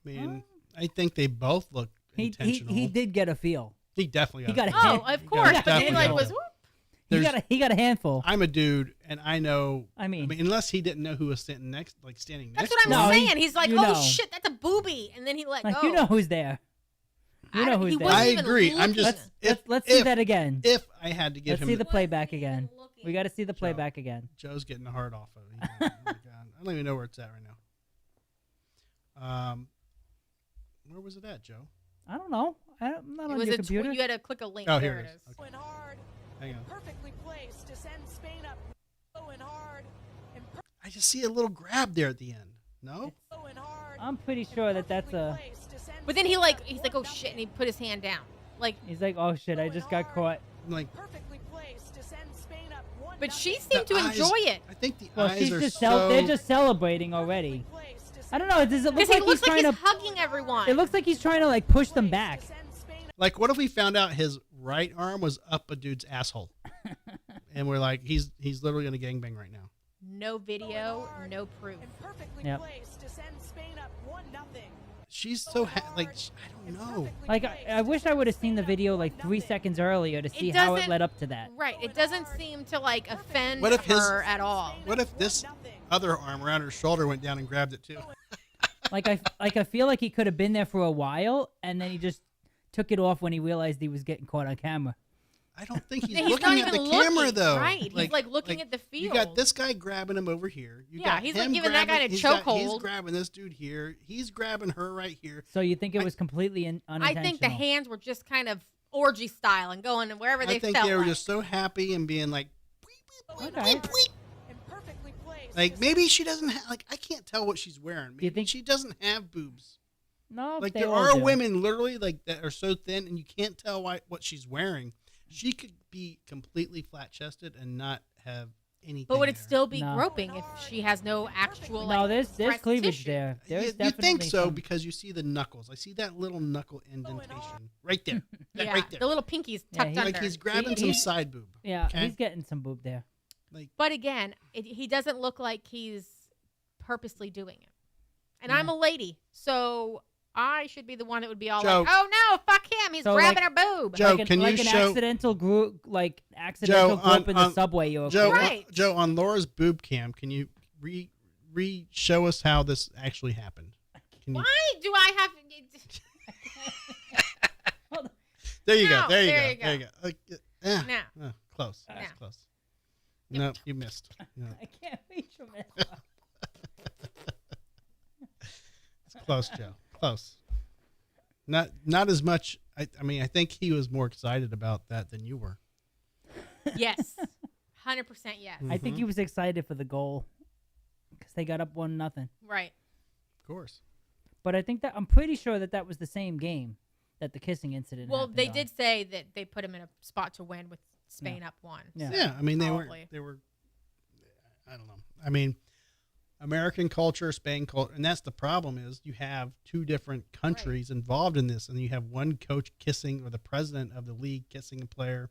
I mean, I think they both look intentional. he did get a feel. He definitely he got. got a a feel. Oh, of course. But then definitely was got whoop. There's- he got a handful. I'm a dude, and I know. I mean, unless he didn't know who was standing next That's to what I'm him. No, saying. He's like, you oh know. shit, that's a boobie, and then he let like go. you know who's there. You know who's he there. wasn't I even agree. I'm looking. just Let's see that again. If I had to give Let's him, see the the, playback Wasn't even again. looking. We got to see the Joe. playback again. Joe's getting the heart off of it. Oh my God. I don't even know where it's at right now. Where was it at, Joe? I don't know. I'm not It on was your a computer. you had to click a link. Oh, there here it it is. is. Okay. Going hard, Hang on. perfectly placed to send Spain up. Going hard, and I just see a little grab there at the end. No? going hard. I'm pretty sure that that's a. But then he's like, oh shit, and he put his hand down. Like, He's like, oh shit, I just got caught. Like, Perfectly placed to send Spain up. but she the seemed to eyes- enjoy it I think the Well, eyes she's are just so. they're just celebrating already. I don't know. Does it look because like he looks he's like trying he's to? hugging everyone. It looks like he's trying to like push them back. Like, what if we found out his right arm was up a dude's asshole, and we're like, he's literally gonna gangbang right now. no video, no proof. And perfectly Yep. placed to send Spain up 1-0. She's so I don't know. Like I wish I would have seen the video like 3 seconds earlier to see how it doesn't- led up to that. Right. It doesn't seem to like offend What if his- her at all. What if this other arm around her shoulder went down and grabbed it too? Like I feel like he could have been there for a while and then he just took it off when he realized he was getting caught on camera. I don't think he's, He's looking not at the even camera looking, though. right. He's, like, looking at the You got field. this guy grabbing him over here. You Yeah, got he's, like, him giving that guy grabbing- a He's chokehold. grabbing this dude here. He's grabbing her right here. So you think it I- was completely I unintentional? think the hands were just kind of orgy style and going wherever they I think felt they were like. just so happy and being like, Okay. And perfectly placed like to maybe she doesn't have, like, I can't tell what she's wearing. Maybe you think- she doesn't have boobs. No, Like they there all are do. women literally like that are so thin and you can't tell what she's wearing. She could be completely flat chested and not have anything. But would it there. still be No. groping if she has no actual No, like there's breast cleavage tissue? there. There's You definitely think so some- because you see the knuckles. I see that little knuckle indentation right there. That Yeah, right there. the little pinkies Yeah, tucked he- under. Like he's grabbing He- some he- side boob. Yeah, okay? he's getting some boob there. Like But again, he doesn't look like he's purposely doing it. And Mm. I'm a lady, so I should be the one that would be all Joe. like, "Oh no, fuck him! He's So, grabbing like- her boob." Joe, like an, can you like an show- accidental group, like accidental on- group in the on- subway? You're Joe, okay. Right. Joe on Laura's boob cam, can you re show us how this actually happened? Can you, Why do I have? there you No, go. There you there go. you go. There you go. No. Close. No. That's close. No, you missed. No, I can't reach him. it's close, Joe. Close. Not as much. I mean, I think he was more excited about that than you were. Yes, 100% yes. I think Mhm. he was excited for the goal because they got up 1-0. Right. Of course. But I think that I'm pretty sure that that was the same game that the kissing incident. Well, happened they on. did say that they put him in a spot to win with Spain up won. Yeah. Yeah, I mean Probably. they were. I don't know. I mean, American culture, Spain culture, and that's the problem is you have two different countries involved in this, and you have one coach kissing or the president of the league kissing a player.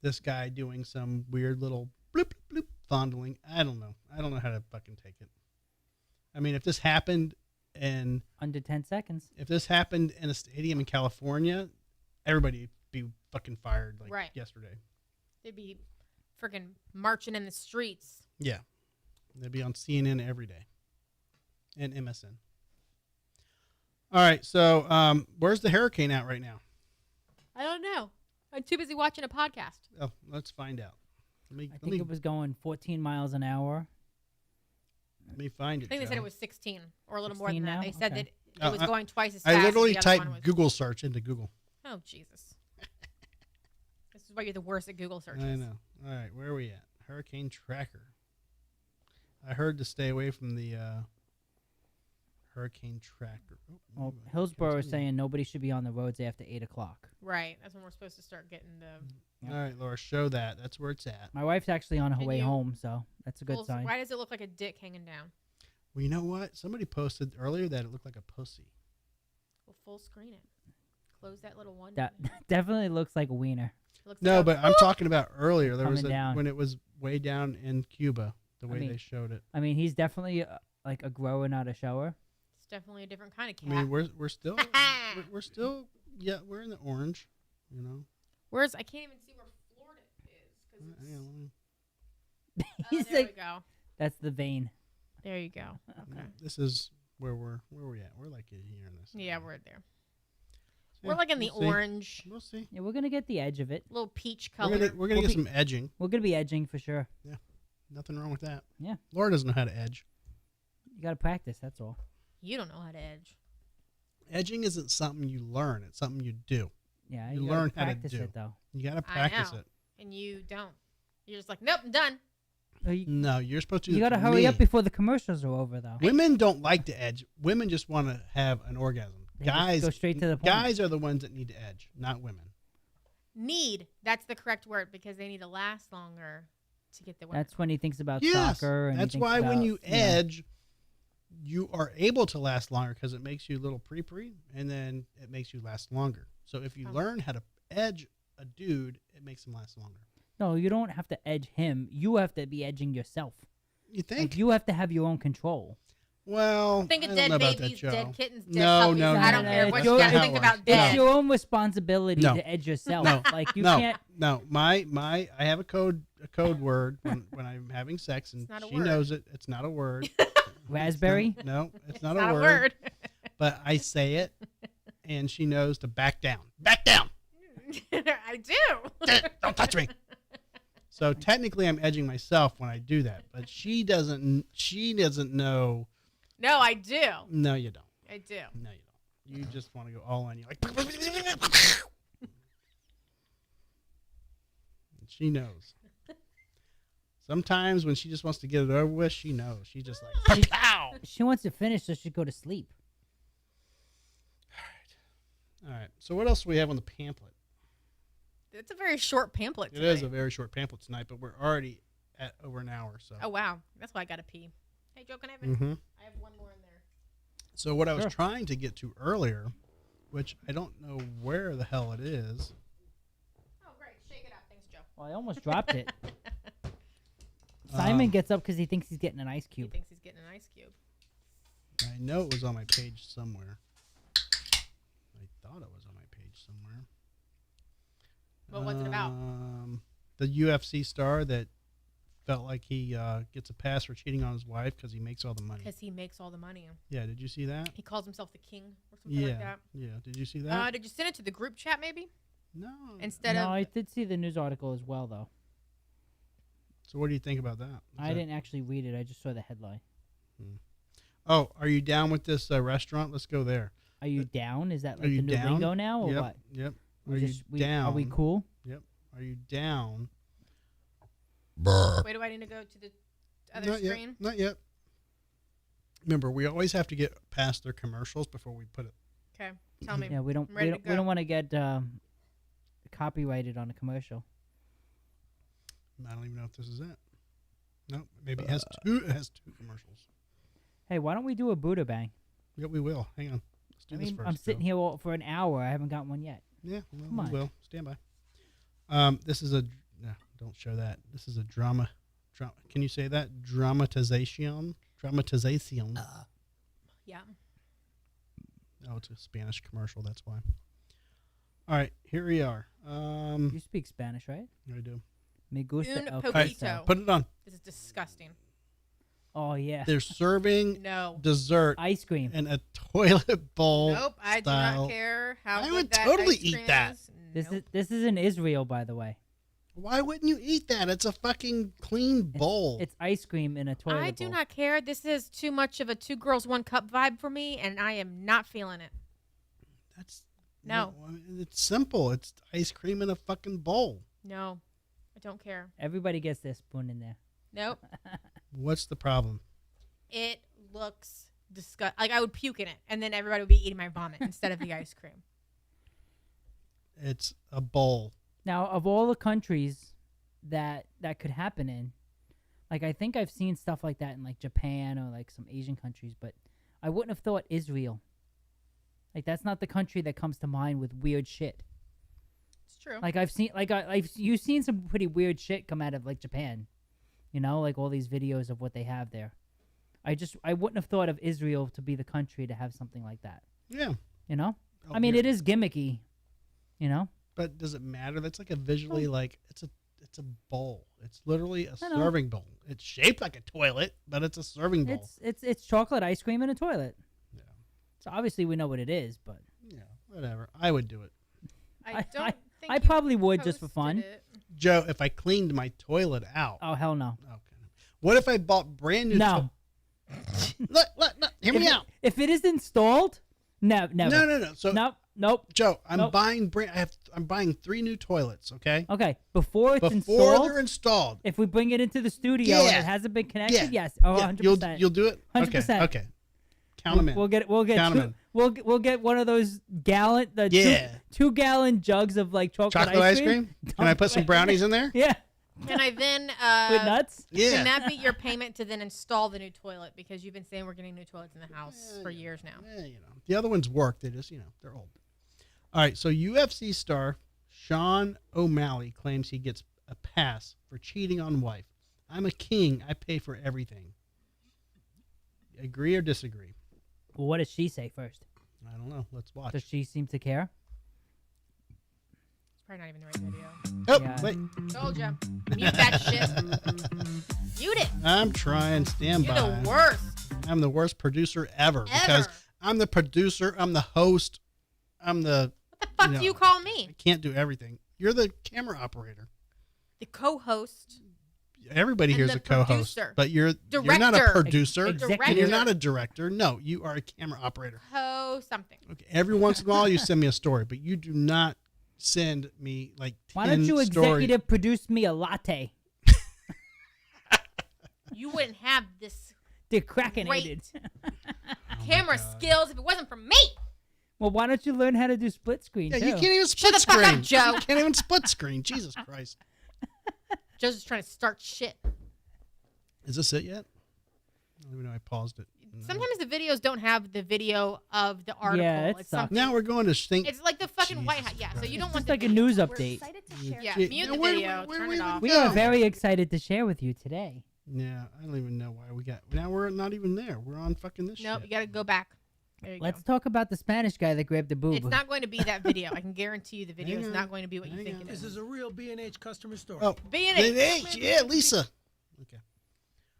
This guy doing some weird little bloop bloop fondling. I don't know. I don't know how to fucking take it. I mean, if this happened in Under 10 seconds. if this happened in a stadium in California, everybody would be fucking fired like Right. yesterday. They'd be freaking marching in the streets. Yeah. They'd be on CNN every day and MSN. All right. So where's the hurricane at right now? I don't know. I'm too busy watching a podcast. Oh, let's find out. I think it was going 14 miles an hour. let me find it. I think they said Joe. it was 16 or a little more than 16 that. now? They said Okay. that it was I- going twice as fast. I as literally the other typed one was. Google search into Google. Oh, Jesus. This is why you're the worst at Google searches. I know. All right. Where are we at? Hurricane tracker. I heard to stay away from the hurricane tracker. Oh, Well, I Hillsborough is continue. saying nobody should be on the roads after 8 o'clock. Right. That's when we're supposed to start getting the. Yep. All right, Laura, show that. That's where it's at. My wife's actually on her Can way you- home, so that's a good Well, sign. why does it look like a dick hanging down? Well, you know what? Somebody posted earlier that it looked like a pussy. Well, full screen it. Close that little one. That definitely looks like a wiener. It looks No, like but I'm talking about earlier. There was Coming down. when it was way down in Cuba, the way mean, they showed it. I mean, he's definitely like a grower, not a shower. it's definitely a different kind of I cat. mean, we're still we're still we're in the orange, you know. Where's I can't even see where Florida is because Yeah, let me- He's there like, we go. that's the vein. There you go. Okay. This is where we're at. We're like here in this. Yeah, area. we're there. Yeah, We're like in the we'll see. orange, We'll see. Yeah, we're gonna get the edge of it. little peach We're color. gonna We'll get be- some edging. We're gonna be edging for sure. Nothing wrong with that. Yeah. Laura doesn't know how to edge. You gotta practice. That's all. You don't know how to edge. Edging isn't something you learn. It's something you do. Yeah, You gotta learn how to practice do. it though. You got to I practice know. it. And you don't. You're just like, nope, I'm done. You, No, you're supposed to do you it gotta for hurry me. up before the commercials are over, though. Women don't like to edge. Women just want to have an orgasm. They just Guys go straight to the point. Guys are the ones that need to edge, not women. Need. That's the correct word because they need to last longer to get the women. That's when he thinks about Yes, soccer. And he that's thinks why when about, you edge, you are able to last longer because it makes you a little pre-pre, and then it makes you last longer. So if you Oh. learn how to edge a dude, it makes him last longer. No, you don't have to edge him. You have to be edging yourself. You think? Like, you have to have your own control. Well, Think I of don't know dead about babies, that, dead Joe. kittens, dead No, puppies. no, I don't no, care no, what no, you guys no, think no, about no. dead. It's your own responsibility No. to edge yourself. No. Like you no, can't. no. My I have a code word when I'm having sex, and It's not a she word. knows it. It's not a word. Raspberry. No, it's It's not, not a a word. word. But I say it, and she knows to back down. Back down. I do. Don't touch me. So technically, I'm edging myself when I do that, but she doesn't. She doesn't know. No, I do. No, you don't. I do. No, you don't. You just want to go all in. You're like. And she knows. Sometimes when she just wants to get it over with, she knows. She just like. Pow! She wants to finish so she go to sleep. All right. So what else do we have on the pamphlet? It's a very short pamphlet It today. is a very short pamphlet tonight, but we're already at over an hour. So. Oh, wow. That's why I got to pee. Hey, Joe, can I have, Mm-hmm. I have one more in there. So what I was Sure. trying to get to earlier, which I don't know where the hell it is. Oh, great. Shake it up. Thanks, Joe. Well, I almost dropped it. Simon Um, gets up because he thinks he's getting an ice He cube. thinks he's getting an ice cube. I know it was on my page somewhere. I thought it was on my page somewhere. Well, what's it about? The UFC star that felt like he gets a pass for cheating on his wife because he makes all the money. Because he makes all the money. Yeah, did you see that? He calls himself the king or something Yeah, like that. yeah. Did you see that? Did you send it to the group chat maybe? No. Instead No, of I did see the news article as well, though. So what do you think about that? Is I that- didn't actually read it. I just saw the headline. Oh, are you down with this restaurant? Let's go there. Are you down? Is that Are like you the new down? lingo now, or Yep. what? Yep. We Are you just- down? Are we cool? Yep. Are you down? wait, do I need to go to the other Not screen? yet. Not yet. Remember, we always have to get past their commercials before we put it. Okay, tell me. Yeah, we don't. I'm ready We to don't, we don't go. want to get copyrighted on a commercial. I don't even know if this is it. Nope. Maybe it has two. It has two commercials. Hey, why don't we do a Buddha bang? Yeah, we will. Hang on. Let's do I this mean, first. I'm sitting here for an hour. I haven't got one yet. Yeah, well, Come on. we will. Stand by. This is a. No, don't show that. This is a drama. Can you say that? Dramatization. Dramatization. Yeah. Oh, it's a Spanish commercial. That's why. All right, here we are. You speak Spanish, right? I do. Me gusta Un el poquito. queso. Put it on. This is disgusting. Oh, yeah. They're serving No. dessert Ice cream. in a toilet bowl. Nope. I do style. not care how I good would that totally ice eat cream that. is. This Nope. is in Israel, by the way. Why wouldn't you eat that? It's a fucking clean bowl. It's ice cream in a toilet bowl. I do not care. This is too much of a 2 girls 1 cup vibe for me, and I am not feeling it. That's No. I mean, it's simple. It's ice cream in a fucking bowl. No, I don't care. Everybody gets their spoon in there. Nope. What's the problem? It looks disgusting. Like I would puke in it, and then everybody would be eating my vomit instead of the ice cream. It's a bowl. Now, of all the countries that could happen in, like I think I've seen stuff like that in like Japan or like some Asian countries, but I wouldn't have thought Israel. Like that's not the country that comes to mind with weird shit. It's true. Like I've seen, like you've seen some pretty weird shit come out of like Japan, you know, like all these videos of what they have there. I wouldn't have thought of Israel to be the country to have something like that. Yeah. You know, Oh, I mean, here- it is gimmicky, you know. But does it matter? That's like a visually like it's a bowl. It's literally a I know. serving bowl. It's shaped like a toilet, but it's a serving bowl. It's chocolate ice cream in a toilet. Yeah. So obviously we know what it is, but Yeah, whatever. I would do it. I don't think I you probably would just for posted fun. it. Joe, if I cleaned my toilet out. Oh hell no. Okay. What if I bought brand new No. Look, hear me out. If it is installed, never. No. So Nope. Joe, I'm Nope. buying I'm buying 3 new toilets, okay? Okay, before it's Before installed, they're installed. if we bring it into the studio and Yeah. it hasn't been connected, Yeah. yes, oh, Yeah, 100%. You'll do it? 100%. Okay. Count them in. We'll get Count 'em in. we'll get one of those Yeah. 2 gallon jugs of like chocolate ice cream? Can I put some brownies in there? Yeah, Can I then with nuts. Can Yeah. that be your payment to then install the new toilet? Because you've been saying we're getting new toilets in the house for years now. Yeah, you know. The other ones work. They just, they're old. All right, so UFC star Sean O'Malley claims he gets a pass for cheating on wife. I'm a king. I pay for everything. Agree or disagree? Well, what does she say first? I don't know. Let's watch. Does she seem to care? It's probably not even the right video. Oh, Yeah. wait. Told ya. Mute that shit. Mute it. I'm trying. Stand You're by. the worst. I'm the worst producer ever because Ever. I'm the producer. I'm the host. I'm the. What the fuck No. do you call I me? can't do everything. You're the camera operator. The co-host. Everybody And here's the a co-host, producer. but you're not a Director. producer. Executive. And you're not a director. No, you are a camera operator. Something. Okay. Every once in a while, you send me a story, but you do not send me like 10 Why don't you stories. executive produce me a latte? You wouldn't have this They're crackinated. camera God. skills if it wasn't for me. Well, why don't you learn how to do split screen Yeah, too? you can't even split the fuck up, screen. Joe. You can't even split screen. Jesus Christ. Joe's just trying to start shit. Is this it yet? I don't even know. I paused it. No. Sometimes the videos don't have the video of the article. Yeah, it it's sucks. something. Now we're going to think. It's like the fucking Jesus White House. Yeah, so you don't It's want just the like a video. news We're update. excited to share. Yeah, Gee, mute now the where- video. where Turn we it would off. We go? are very excited to share with you today. Yeah, I don't even know why we got. Now we're not even there. We're on fucking this Nope, shit. you got to go back. There you Let's go. talk about the Spanish guy that grabbed the boob. It's not going to be that video. I can guarantee you the video Hang is on. not going to be what you Hang think on. it This is. is a real B&H customer story. Oh, B&H. hey, yeah, Lisa. Okay.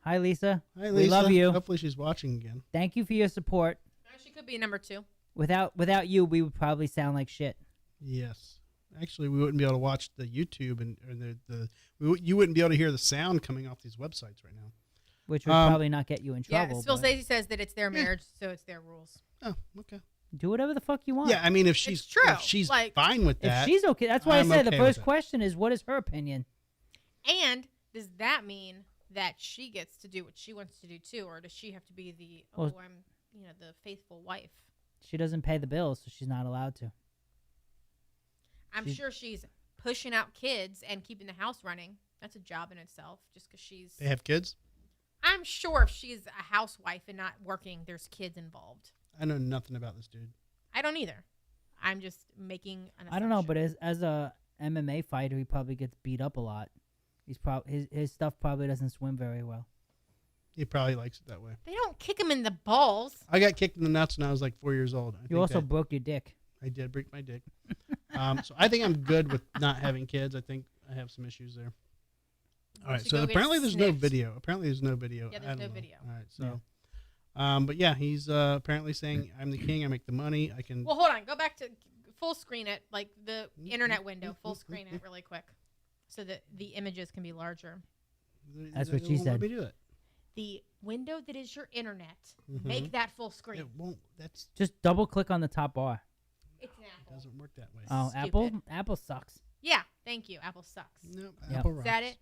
Hi, Lisa. Hi, Lisa. We love you. Hopefully she's watching again. Thank you for your support. She could be number 2. Without you, we would probably sound like shit. Yes. Actually, we wouldn't be able to watch the YouTube and you wouldn't be able to hear the sound coming off these websites right now. Which would Um, probably not get you in Yeah, trouble. Phil but Stacey says that it's their marriage, so it's their rules. Oh, okay. do whatever the fuck you want. Yeah, I mean, if she's true. if she's Like- fine with If that, she's okay, that's why I'm I said okay the with first it. question is, what is her opinion? And does that mean that she gets to do what she wants to do too, or does she have to be the Well- I'm the faithful wife? She doesn't pay the bills, so she's not allowed to. I'm She's- sure she's pushing out kids and keeping the house running. That's a job in itself. Just because They have kids? I'm sure if she's a housewife and not working, there's kids involved. I know nothing about this dude. I don't either. I'm just making an assumption. I don't know, but as a MMA fighter, he probably gets beat up a lot. He's his stuff probably doesn't swim very well. He probably likes it that way. They don't kick him in the balls. I got kicked in the nuts when I was like 4 years old. You also broke your dick. I did break my dick. So I think I'm good with not having kids. I think I have some issues there. All right. should So go get apparently there's no snipped. video. Apparently there's no video. Yeah, I there's don't no know. video. All right. So, but yeah, he's apparently saying I'm the king. I make the money. I can. Well, hold on. Go back to full screen it, like the internet window. Full screen it really quick, so that the images can be larger. That's what They she won't let said. me do it. The window that is your internet, Mhm. make that full screen. It won't. That's Just double click on the top bar. It's an apple. doesn't work that way. Oh, Stupid. Apple? Apple sucks. Yeah, thank you. Apple sucks. Nope. Yep. Apple Is that rocks. it?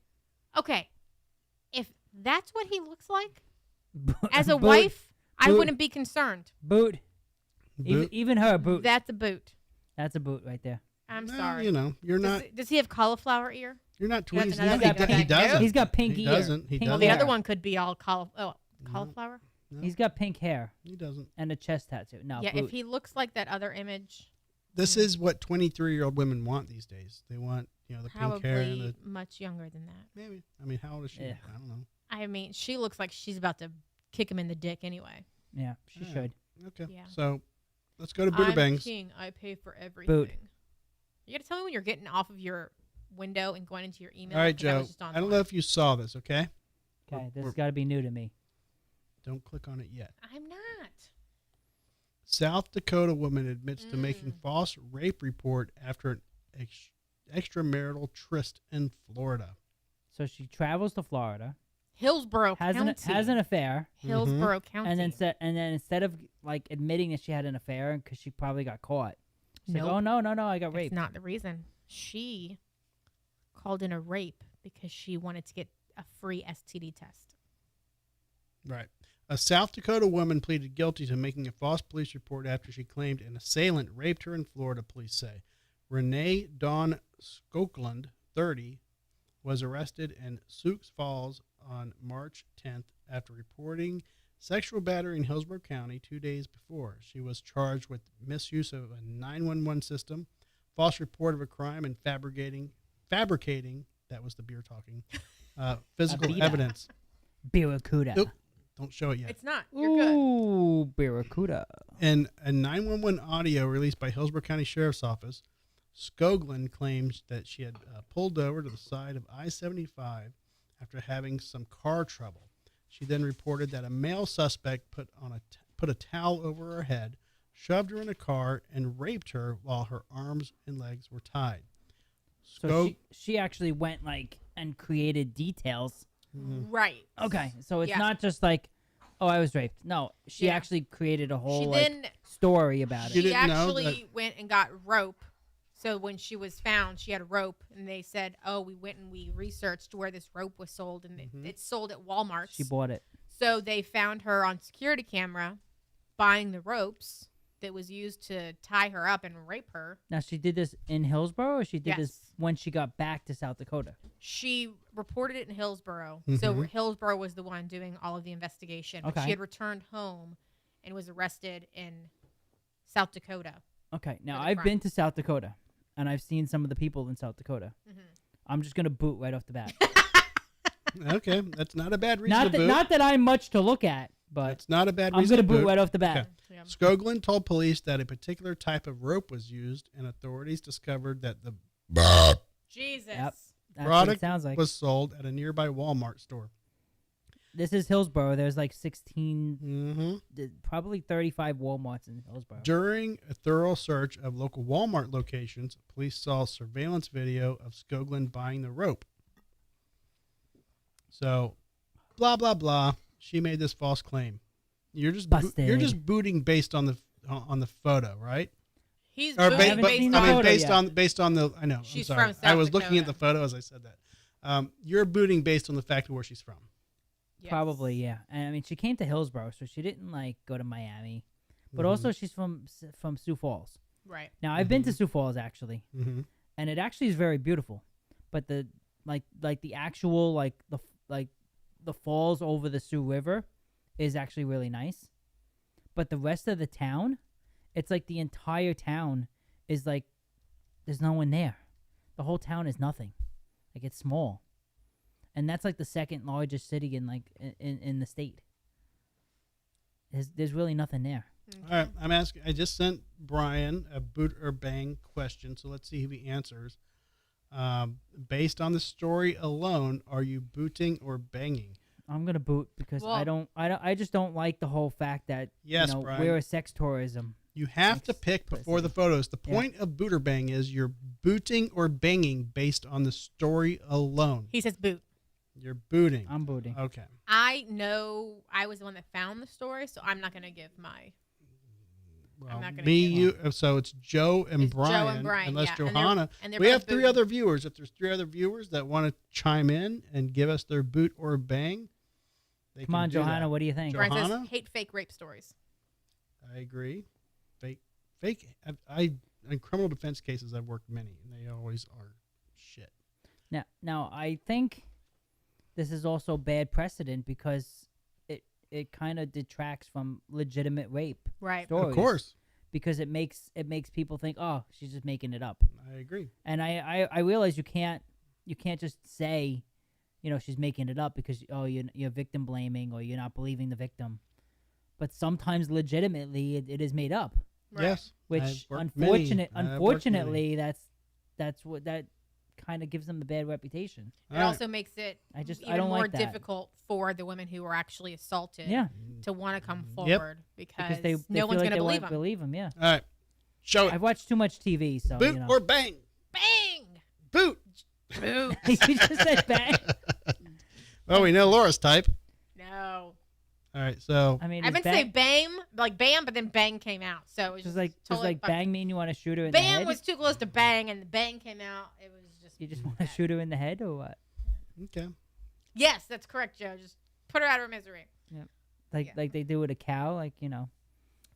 Okay. If that's what he looks like, as a Boot, wife, I Boot. wouldn't be concerned. Boot. Boot. Even her boot. That's a boot. That's a boot right there. I'm Well, sorry. You know, you're does, not. does he have cauliflower ear? You're not Yeah, tweezing. another He, guy do- back he there. doesn't. He's got pink He ear. doesn't. He Pink doesn't. Well, the other hair. one could be all No. cauliflower. No, He's got pink hair he doesn't. and a chest tattoo. No, Yeah, boot. if he looks like that other image, This is what 23-year-old women want these days. They want, the pink hair and probably the much younger than that. maybe. I mean, how old is she? Yeah. I don't know. I mean, she looks like she's about to kick him in the dick anyway. Yeah, she Yeah. should. Okay. Yeah. So let's go to Booter I'm Bangs. king. I pay for everything. Boot. You got to tell me when you're getting off of your window and going into your email. All right, 'cause that Joe. was just I don't online. know if you saw this. Okay. Okay, this We're- has got to be new to me. Don't click on it yet. I'm not. South Dakota woman admits to making Mm. false rape report after an extramarital tryst in Florida. So she travels to Florida, Hillsborough has County. an affair, Hillsborough County. and then instead of like admitting that she had an affair because she probably got caught, she's Nope. like, "Oh no, I got That's raped." not the reason. She called in a rape because she wanted to get a free STD test. Right. A South Dakota woman pleaded guilty to making a false police report after she claimed an assailant raped her in Florida, police say. Renee Dawn Skokeland, 30, was arrested in Sioux Falls on March 10th after reporting sexual battery in Hillsborough County 2 days before. She was charged with misuse of a 911 system, false report of a crime, and fabricating, that was the beer talking, physical Abita. evidence. Barracuda. Nope. Don't show it yet. It's not. You're good. Ooh, Barracuda. In a 911 audio released by Hillsborough County Sheriff's Office, Skoglund claims that she had pulled over to the side of I-75 after having some car trouble. She then reported that a male suspect put a towel over her head, shoved her in a car, and raped her while her arms and legs were tied. So she actually went and created details. Right. Okay, so it's Yeah. not just like, oh, I was raped. No, she Yeah. actually created a whole She then story about You it. she didn't know actually went and got rope. So when she was found, she had a rope, and they said, "Oh, we went and we researched where this rope was sold, and it's sold at Walmart." She bought it. So they found her on security camera buying the ropes that was used to tie her up and rape her. Now she did this in Hillsborough, or she did this Yes. when she got back to South Dakota. She reported it in Hillsborough. So Hillsborough was the one doing all of the investigation. But Okay. she had returned home and was arrested in South Dakota. Okay, now For the I've crime. been to South Dakota, and I've seen some of the people in South Dakota. I'm just gonna boot right off the bat. Okay, that's not a bad reason to boot. not that I'm much to look at, but That's not a bad I'm reason gonna to boot right off the bat. Okay. Yeah. Skoglund told police that a particular type of rope was used, and authorities discovered that the Jesus. Yep. That's what it product sounds like. was sold at a nearby Walmart store. This is Hillsborough. There's like 16, Mm-hmm. probably 35 Walmarts in Hillsborough. During a thorough search of local Walmart locations, police saw surveillance video of Skoglund buying the rope. So, blah blah blah. She made this false claim. You're just Busted. you're just booting based on the photo, right? He's Or booting haven't based seen on the photo based yet. based on the I know. She's I'm sorry. from South I was looking at Dakota. the photo as I said that. You're booting based on the fact of where she's from. Yes. Probably, yeah. And I mean, she came to Hillsborough, so she didn't go to Miami. But Mm-hmm. also, she's from Sioux Falls. Right. Now, I've been to Sioux Falls actually, Mm-hmm. and it actually is very beautiful. But like the actual like the falls over the Sioux River is actually really nice, but the rest of the town, it's like the entire town is like there's no one there. The whole town is nothing. Like it's small, and that's like the second largest city in like in the state. There's really nothing there. All right, I'm asking. I just sent Brian a boot or bang question, so let's see if he answers. Based on the story alone, are you booting or banging? I'm gonna boot because I just don't like the whole fact that Yes, Brian. we're a sex tourism. You have to pick before the photos. The point of boot or bang is you're booting or banging based on the story alone. He says boot. You're booting. I'm booting. Okay. I know I was the one that found the story, so I'm not going to give my. Well, I'm not gonna me, give you. So it's Joe and It's Brian. Joe and Brian, Unless yeah, and they're- Johanna. and they're We both have three booting. other viewers. If there's three other viewers that want to chime in and give us their boot or bang, they Come can on, do Johanna. that. What do you think? Brian Johanna? says hate fake rape stories. I agree. Fake. I in criminal defense cases, I've worked many, and they always are shit. Now I think this is also bad precedent because it kind of detracts from legitimate rape Right. stories. Of course, because it makes people think, oh, she's just making it up. I agree. And I realize you can't just say, she's making it up because you're victim blaming or you're not believing the victim. But sometimes legitimately it is made up, Right. Yes. which I've worked many. unfortunately that's what that kind of gives them the bad reputation. It All right. also makes it I even don't more like that. difficult for the women who were actually assaulted Yeah, to want to come Yep. forward because they no feel one's like going to they believe won't them. believe them. Yeah, All right. Show it. I've watched too much TV, so Boot or bang? Bang! Boot. Boot. you just said bang. Well, we know Laura's type. No. All right. So I mean, I is meant to say bam, like bam, but then bang came out. So it was does just like totally fucked. bang mean you want to shoot her in the Bam head? was too close to bang, and the bang came out. It was just. You just want to shoot her in the head or what? okay. Yes, that's correct, Joe. Just put her out of her misery. Like they do with a cow, like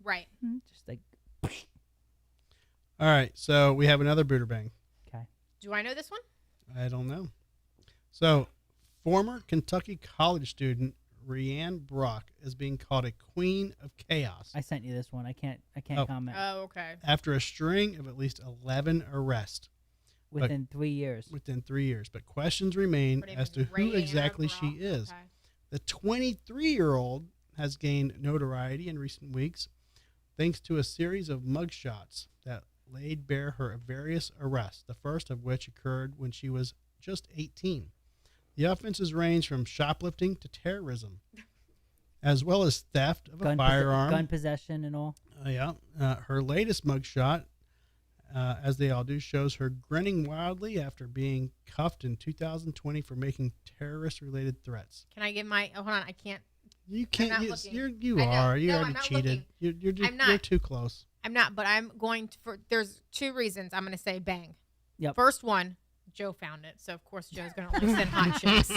Right. just like All right. So we have another boot or bang. okay. Do I know this one? I don't know. So, former Kentucky college student Rhianne Brock is being called a queen of chaos I sent you this one. I can't Oh. comment Oh, okay. after a string of at least 11 arrests within 3 years. within 3 years. But questions remain Her name as is to who Rhiannon exactly she Brock. is. Okay. The 23-year-old has gained notoriety in recent weeks thanks to a series of mugshots that laid bare her various arrests, the first of which occurred when she was just 18. The offenses range from shoplifting to terrorism, as well as theft of a firearm. Gun possession and all. Her latest mugshot, as they all do, shows her grinning wildly after being cuffed in 2020 for making terrorist-related threats. Can I give my? Oh, hold on. I can't. You can't. not You, looking. you're, you I know. are. You No, already I'm not cheated. looking. I'm You're not. too close. I'm not, but I'm going to. There's two reasons I'm going to say bang. Yep. First one, Joe found it, so of course Joe's going to only send hot chicks.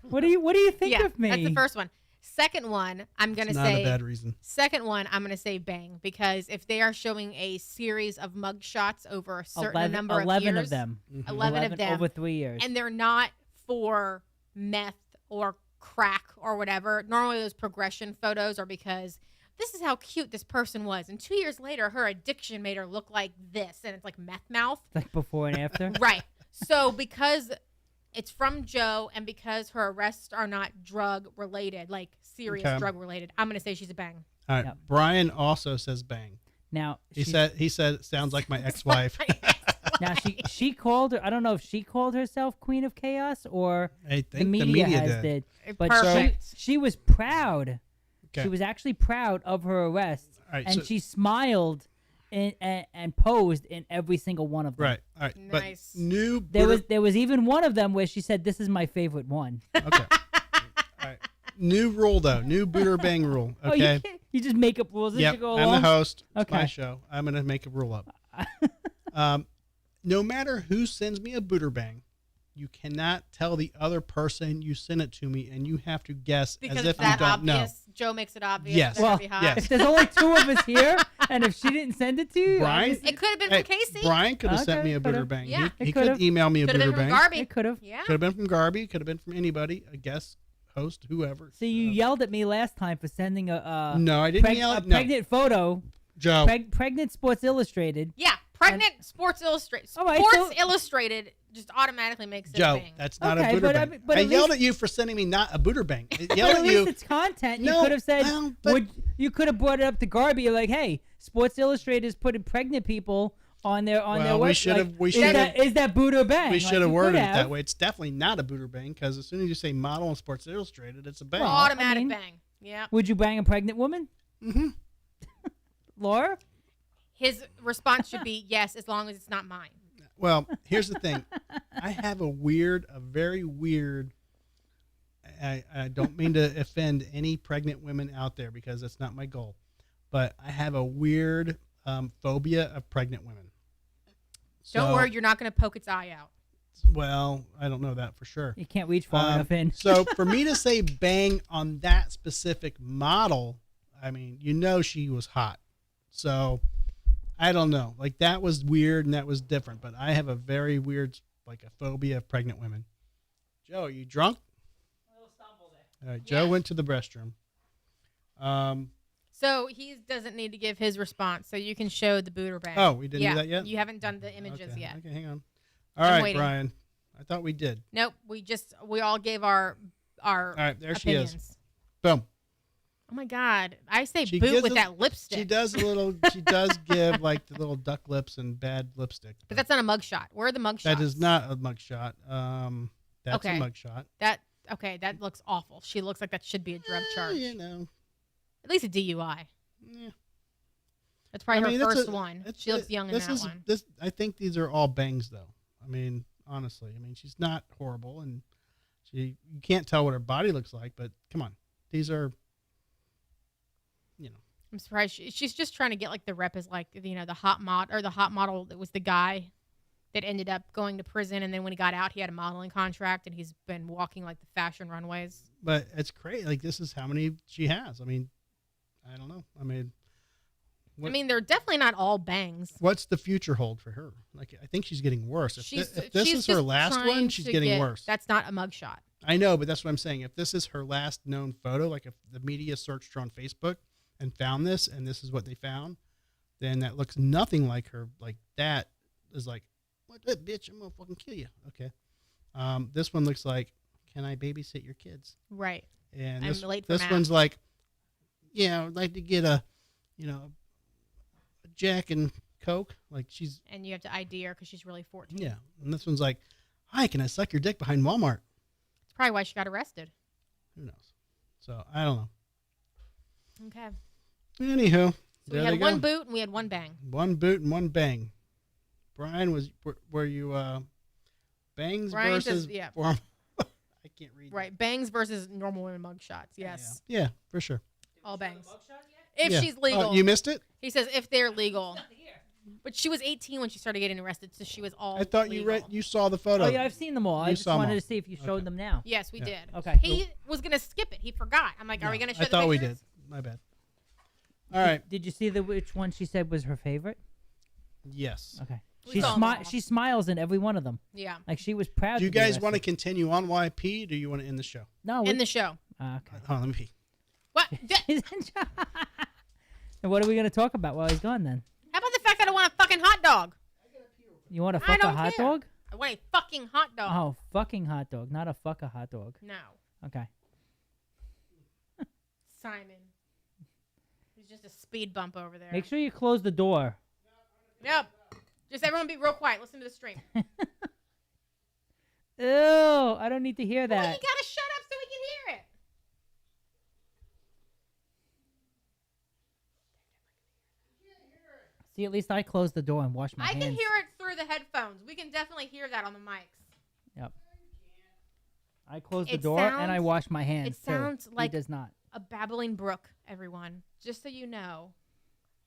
What do you think Yeah, of me? that's the first one. Second one, I'm going to It's not say. a bad reason. Second one, I'm going to say bang because if they are showing a series of mug shots over a certain number 11 of years, of them. 11 of them, over 3 years. and they're not for meth or crack or whatever. Normally those progression photos are because this is how cute this person was, and 2 years later her addiction made her look like this, and it's like meth mouth. Like before and after. Right. So because it's from Joe and because her arrests are not drug related, like serious Okay. drug related, I'm going to say she's a bang. All right. Yep. Brian also says bang. Now He she's- said sounds like my ex-wife. Now she called her. I don't know if she called herself Queen of Chaos or I the think media, has did. But Perfect. she was proud. Okay. She was actually proud of her arrests, All right, and so- she smiled and posed in every single one of them. Right. All right. Nice. But new. There was even one of them where she said, "This is my favorite one." Okay. All right. New rule though. New boot or bang rule. Oh, you Okay. can't- you just make up rules as Yep. you go I'm along. the host. It's my Okay. show. I'm gonna make a rule up. No matter who sends me a boot or bang, you cannot tell the other person you sent it to me, and you have to guess Because as it's if you that don't know. obvious. Joe makes it obvious. Yes. They're gonna Well, be hot. yes. if there's only two of us here, And if she didn't send it to you, Brian? It could have been from Casey. Brian could have sent Okay, me a could've. booter bang. Yeah. He It could could've. email me a Could have booter been from bang. Garby. it could have. Yeah. Could have been from Garby. Could have been from anybody. A guest, host, whoever. See, you yelled at me last time for sending a No, I didn't yell. a No, pregnant photo. Joe. Pregnant Sports Illustrated. Yeah. Pregnant Sports Illustrated. All right, Sports so- Illustrated just automatically makes it a Joe, bang. that's not Okay, a booter but I bang. mean- but I at yelled least- at you for sending me not a booter bang. I But yelled at at least you. it's content. No, You could have said, well, but- you could have brought it up to Garby. You're like, hey, Sports Illustrated is putting pregnant people on their Well, we web- should have- like, we is should that- have- is that boot or bang? We Like, should have you worded could it have. that way. It's definitely not a booter bang because as soon as you say model and Sports Illustrated, it's a bang. Well, Automatic I mean- bang. Yeah. Would you bang a pregnant woman, Mm-hmm. Laura? His response should be yes, as long as it's not mine. Well, here's the thing. I have a very weird. I don't mean to offend any pregnant women out there because that's not my goal, but I have a weird phobia of pregnant women. Don't So- worry, you're not going to poke its eye out. Well, I don't know that for sure. You can't reach far enough in. So for me to say bang on that specific model, I mean, she was hot. So I don't know. Like that was weird and that was different. But I have a very weird, like a phobia of pregnant women. Joe, are you drunk? All right, Joe Yeah. went to the restroom. So he doesn't need to give his response, so you can show the booter bang. Oh, we didn't do yeah, that yet? You haven't done the images Okay, yet. Okay, hang on. All I'm right, waiting. Brian. I thought we did. Nope, we all gave our All right, there opinions. she is. Boom. Oh my god, I say She boot gives with us- that lipstick. She does a little. She does give like the little duck lips and bad lipstick. But that's not a mugshot. Where are the mugshots? That is not a mugshot. That's Okay. a mugshot. That looks awful. She looks like that should be a drug charge. You know. At least a DUI. Yeah. That's probably I mean, her it's first a- one. it's- She looks young in this that is, one. This I think these are all bangs though. I mean, honestly, I mean she's not horrible and you can't tell what her body looks like, but come on, these are. I'm surprised she's just trying to get like the rep as like the hot model that was the guy that ended up going to prison, and then when he got out he had a modeling contract and he's been walking like the fashion runways. But it's crazy. Like this is how many she has. I mean, I don't know. I mean, They're definitely not all bangs. what's the future hold for her? Like I think she's getting worse. If this is her just last trying one, she's to getting get- worse. That's not a mugshot. I know, but that's what I'm saying. If this is her last known photo, like if the media searched her on Facebook and found this, and this is what they found, then that looks nothing like her. Like that is like, what that bitch? I'm gonna fucking kill you. Okay. This one looks like, can I babysit your kids? Right. And I'm this, late for this math. one's like, yeah, I'd like to get a Jack and Coke. Like she's, And you have to ID her because she's really 14. yeah. And this one's like, hi, can I suck your dick behind Walmart? It's probably why she got arrested. Who knows? So I don't know. Okay. Anywho, So we there they had go. one boot and we had one bang. One boot and one bang. Brian, were you bangs Brian versus says, yeah. form? I can't read. Right. Bangs versus normal women mugshots. that. Yes. Yeah, for sure. All bangs. If Yeah. she's legal. Oh, you missed it. He says if they're legal. But she was 18 when she started getting arrested, so she was all I thought legal. you saw the photo. Oh yeah, I've seen them all. I You just saw 'em wanted all. to see if you showed Okay. them now. Yes, we Yeah. did. Okay. He was going to skip it. He forgot. I'm like, are we No, going to show I the thought we pictures? did. My bad. All right. Did you see which one she said was her favorite? Yes. Okay. We saw them all. She smiles in every one of them. Yeah. Like she was proud. Do you to be guys want to arrested. continue on YP? Or do you want to end the show? No. In the show. Okay. Hold on, let me pee. What? And what are we going to talk about while he's gone then? How about the fact that I want a fucking hot dog? You want to I fuck a don't hot care. dog? I want a fucking hot dog. Oh, fucking hot dog, not a fuck a hot dog. No. Okay. Simon. He's just a speed bump over there. Make sure you close the door. Yep. Just everyone be real quiet. Listen to the stream. Ew, I don't need to hear Well, you that. gotta shut up so we can hear it. See, at least I closed the door and washed my I hands. can hear it through the headphones. We can definitely hear that on the mics. Yep. I closed the It door and I sounds- washed my hands. it sounds too. like- He does not. A babbling brook, everyone. Just so you know,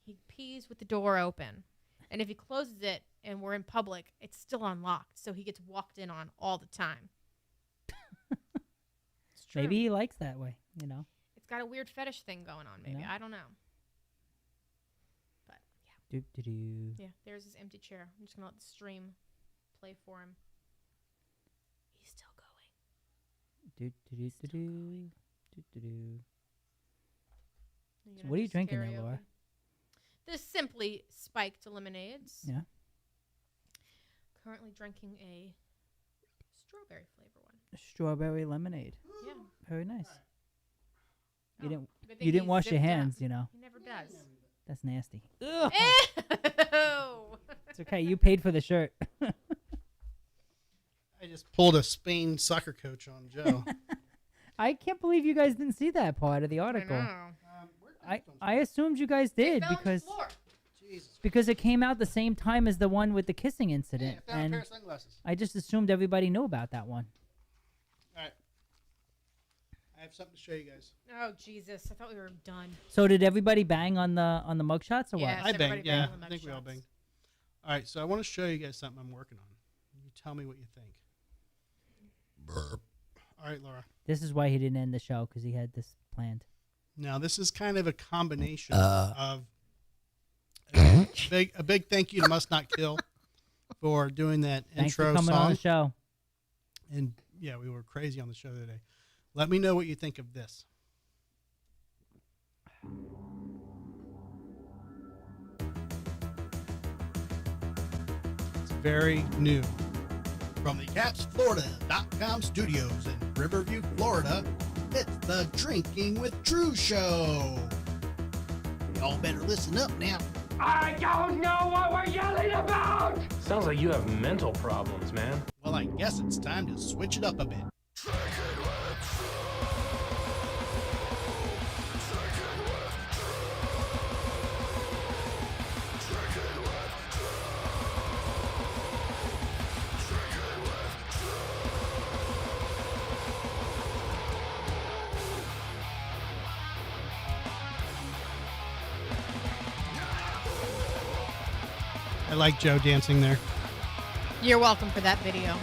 he pees with the door open. And if he closes it and we're in public, it's still unlocked. So he gets walked in on all the time. It's true. Maybe he likes that way. You know. It's got a weird fetish thing going on, maybe. Yeah. I don't know. But Do-do-do. Yeah, there's his empty chair. I'm just gonna let the stream play for him. He's still going. Do-do-do-do-do. Do-do-do. I'm So gonna what are you just drinking carry there, Laura? over. The Simply Spiked lemonades. Yeah. Currently drinking a strawberry flavor one. Strawberry lemonade. Yeah. Very nice. You Oh, didn't. good thing You didn't he wash your zipped up. hands. You know. He never does. That's nasty. Ew! It's okay. You paid for the shirt. I just pulled a Spain soccer coach on Joe. I can't believe you guys didn't see that part of the I article. know. I assumed you guys They did fell on the because floor. Jesus. it came out the same time as the one with the kissing Hey, incident, I found a and pair of sunglasses. I just assumed everybody knew about that one. All right. I have something to show you guys. Oh Jesus! I thought we were done. So did everybody bang on the mugshots or Yeah. what? I everybody banged. Yeah, banged on the I think we all mugshots. banged. All right, so I want to show you guys something I'm working on. You tell me what you think. Burp. All right, Laura. This is why he didn't end the show because he had this planned. Now this is kind of a combination of a big thank you to Must Not Kill for doing that Thanks intro for coming on song. the show. And yeah, we were crazy on the show today. Let me know what you think of this. It's very new. From the CapsFlorida.com studios in Riverview, Florida, it's the Drinking with Drew show. Y'all better listen up now. I don't know what we're yelling about! Sounds like you have mental problems, man. Well, I guess it's time to switch it up a bit. I like Joe dancing there. You're welcome for that video.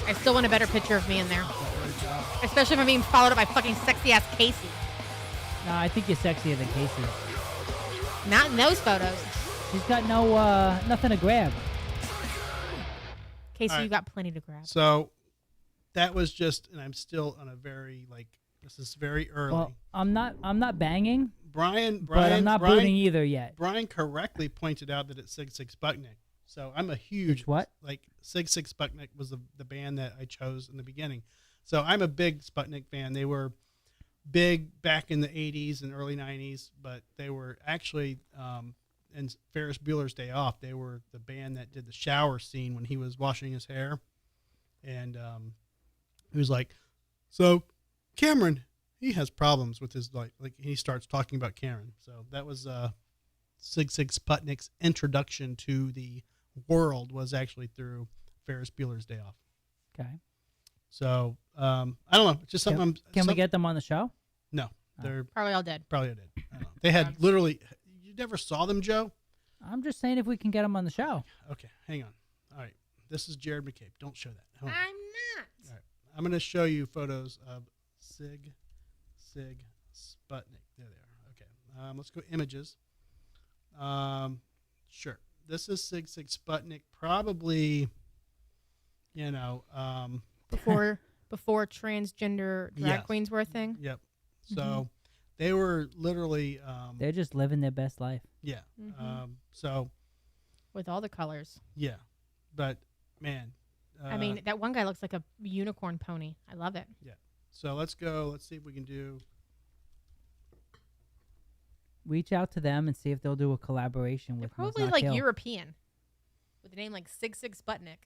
I still want a better picture of me in there. Especially if I'm being followed up by fucking sexy ass Casey. No, I think you're sexier than Casey. Not in those photos. She's got no nothing to grab. Casey, All right. you got plenty to grab. So that was just, and I'm still on a very, this is very early. Well, I'm not banging, Brian, but I'm not booting either yet. Brian correctly pointed out that it's Sig Six Sputnik. So I'm a huge, It's what? Like Sig Six Sputnik was the band that I chose in the beginning. So I'm a big Sputnik fan. They were big back in the 80s and early 90s, but they were actually, in Ferris Bueller's Day Off, they were the band that did the shower scene when he was washing his hair. And he was like, so Cameron, he has problems with his, like he starts talking about Cameron. So that was Sig Six Sputnik's introduction to the world was actually through Ferris Bueller's Day Off. Okay. So I don't know. It's just something. Can we get them on the show? No, they're Probably all dead. probably did. I don't know. They had literally. You never saw them, Joe? I'm just saying if we can get them on the show. Okay, hang on. All right, this is Jared McCabe. Don't show that. Hold I'm on. not. All right, I'm going to show you photos of Sig Sputnik. There they are. Okay, let's go images. Sure. This is Sig Sputnik. Probably, Before transgender drag Yes. queens were a thing. Yep. So they were literally, They're just living their best life. yeah. Mhm. So With all the colors. yeah, but man. I mean, that one guy looks like a unicorn pony. I love it. So let's go. Let's see if we can do. Reach out to them and see if they'll do a collaboration They're with Must probably Not like Kill. European. With a name like Sig Sputnik.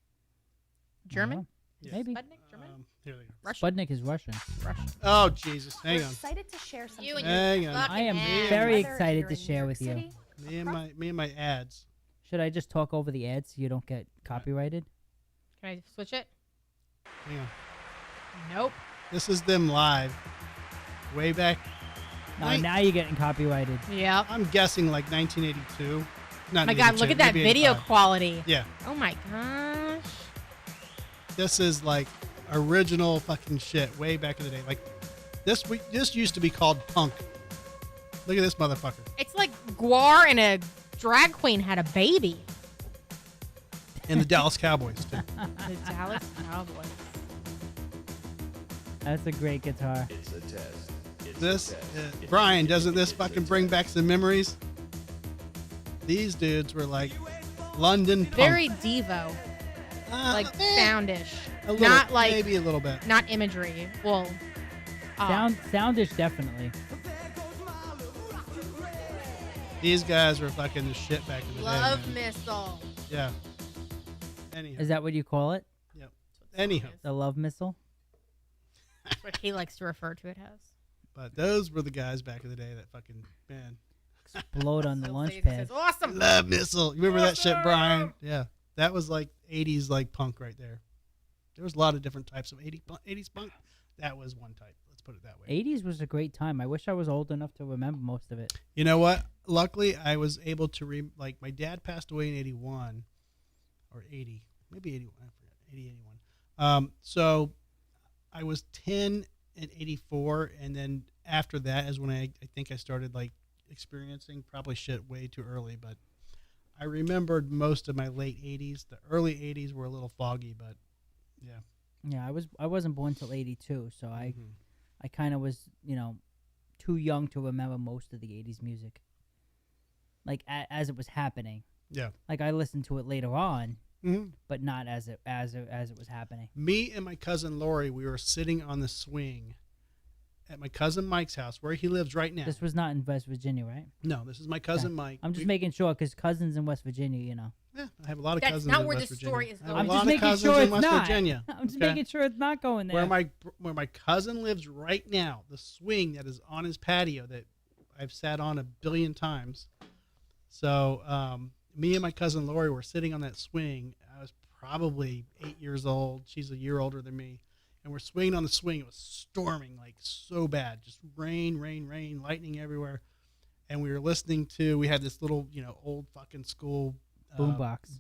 German? Yeah. Maybe. Sputnik? German? Here they go. Russian? Sputnik is Russian. Russian. Oh Jesus! Hang We're on. excited to share something. You and Hang your on. fucking I am ass. very Whether excited you're to in share New with York you. City, Me and my ads. Should I just talk over the ads so you don't get copyrighted? Can I switch it? Hang on. Nope. This is them live. Way back. No, Right. now you're getting copyrighted. Yep. I'm guessing like 1982. Not My God, 82, look at that maybe video 85. quality. Yeah. Oh my gosh. This is like original fucking shit way back in the day. Like This used to be called punk. Look at this motherfucker. It's like Guar and a drag queen had a baby. And the Dallas Cowboys too. The Dallas Cowboys. That's a great guitar. It's a test. Brian, doesn't this fucking bring back some memories? These dudes were like London punk. Very Devo. Like soundish. A little, Not like maybe a little bit. not imagery. Well, Soundish, definitely. These guys were fucking the shit back in the day. Love man. Missile. Yeah. Anyhow. Is that what you call it? Yep. Anyhow. The love missile? That's what he likes to refer to it as. But those were the guys back in the day that fucking, man. Explode on the Still launch says- pad. says, awesome. Love Missile. You remember that shit, Awesome! Brian? Yeah. That was like 80s like punk right there. There was a lot of different types of 80s punk. That was one type. Let's put it that way. 80s was a great time. I wish I was old enough to remember most of it. You know what? Luckily, I was able to like my dad passed away in 81 or 80, maybe 81. I forget. 80, 81. So I was 10 in 84, and then after that is when I think I started like experiencing probably shit way too early, but I remembered most of my late 80s. The early 80s were a little foggy, but yeah. Yeah, I wasn't born till 82, so I Mhm. kind of was, too young to remember most of the 80s music. Like as it was happening. Yeah. Like I listened to it later on, Mhm. but not as it was happening. Me and my cousin Lori, we were sitting on the swing at my cousin Mike's house, where he lives right now. This was not in West Virginia, right? No, this is my cousin Mike. I'm just making sure because cousins in West Virginia, Yeah, I have a lot of That's cousins not in where West the Virginia. story is I have going. a I'm lot just of making cousins sure in it's West not. Virginia. I'm just okay? making sure it's not going there. Where my cousin lives right now, the swing that is on his patio that I've sat on a billion times. So me and my cousin Lori were sitting on that swing. I was probably 8 years old. She's a year older than me. And we're swinging on the swing. It was storming like so bad. Just rain, rain, rain, lightning everywhere. And we were listening to, we had this little, old fucking school. Boombox.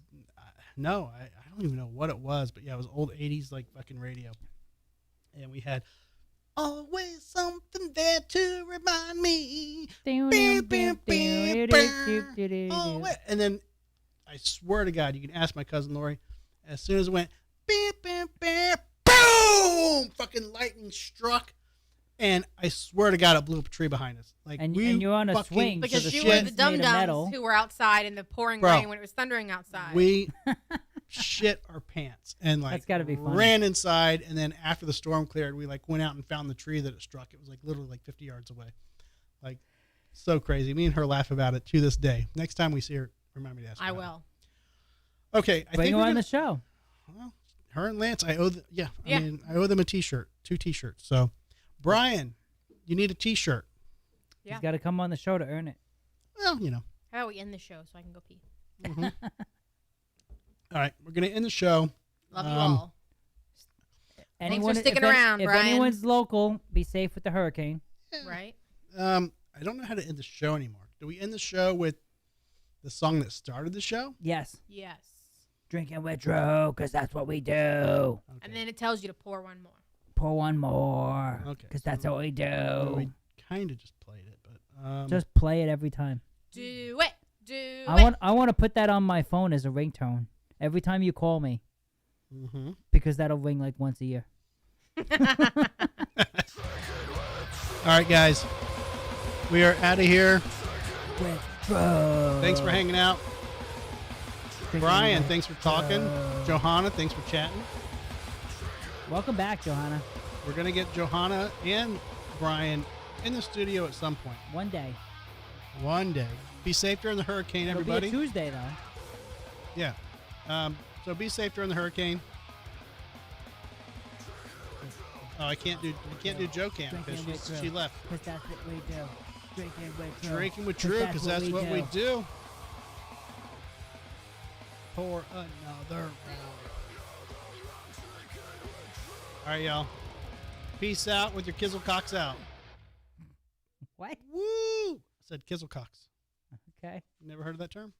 No, I don't even know what it was. But yeah, it was old 80s like fucking radio. And we had always something there to remind me. Always. And then I swear to God, you can ask my cousin Lori. As soon as it went, beep, beep, beep, boom! Fucking lightning struck. And I swear to God, it blew up a tree behind us. Like And you're on a fucking swing, so Because the you swing's were the made dum of metal. dums who were outside in the pouring Bro. rain when it was thundering outside. We shit our pants and like That's gotta be funny. ran inside. And then after the storm cleared, we like went out and found the tree that it struck. It was like literally like 50 yards away. Like so crazy. Me and her laugh about it to this day. Next time we see her, remind me to ask her I about will. it. Okay, I Bring think her we're on gonna, the show. well, her and Lance, I owe Yeah. I owe them a t-shirt, 2 t-shirts. So Brian, you need a t-shirt. Yeah. He's got to come on the show to earn it. Well, How about we end the show so I can go pee? All right, we're gonna end the show. Love you all. Thanks for sticking around, if Brian. anyone's local, be safe with the hurricane. Right? I don't know how to end the show anymore. Do we end the show with the song that started the show? Yes. Yes. Drinking with Drew, because that's what we do. Okay. And then it tells you to pour one more. Pour one more. Okay. Because that's what we do. Well, we kind of just played it, but Just play it every time. Do it. Do I want to put that on my phone as a ringtone every time you call me, mhm. because that'll ring like once a year. it. All right, guys, we are out of here. With Drew. Thanks for hanging out. Drinking Brian, with thanks for talking. Drew. Johanna, thanks for chatting. Welcome back, Johanna. We're gonna get Johanna and Brian in the studio at some point. One day. One day. Be safe during the hurricane, It'll everybody. be a Tuesday, though. Yeah. So be safe during the hurricane. Oh, I can't do Joe Camp because Drinking with she Drew. left. Because that's what we do. Drinking with Drew. Drinking with Drew because that's what we do. Pour another round. All right, y'all. Peace out with your Kizzlecocks out. What? Woo! I said Kizzlecocks. Okay. Never heard of that term?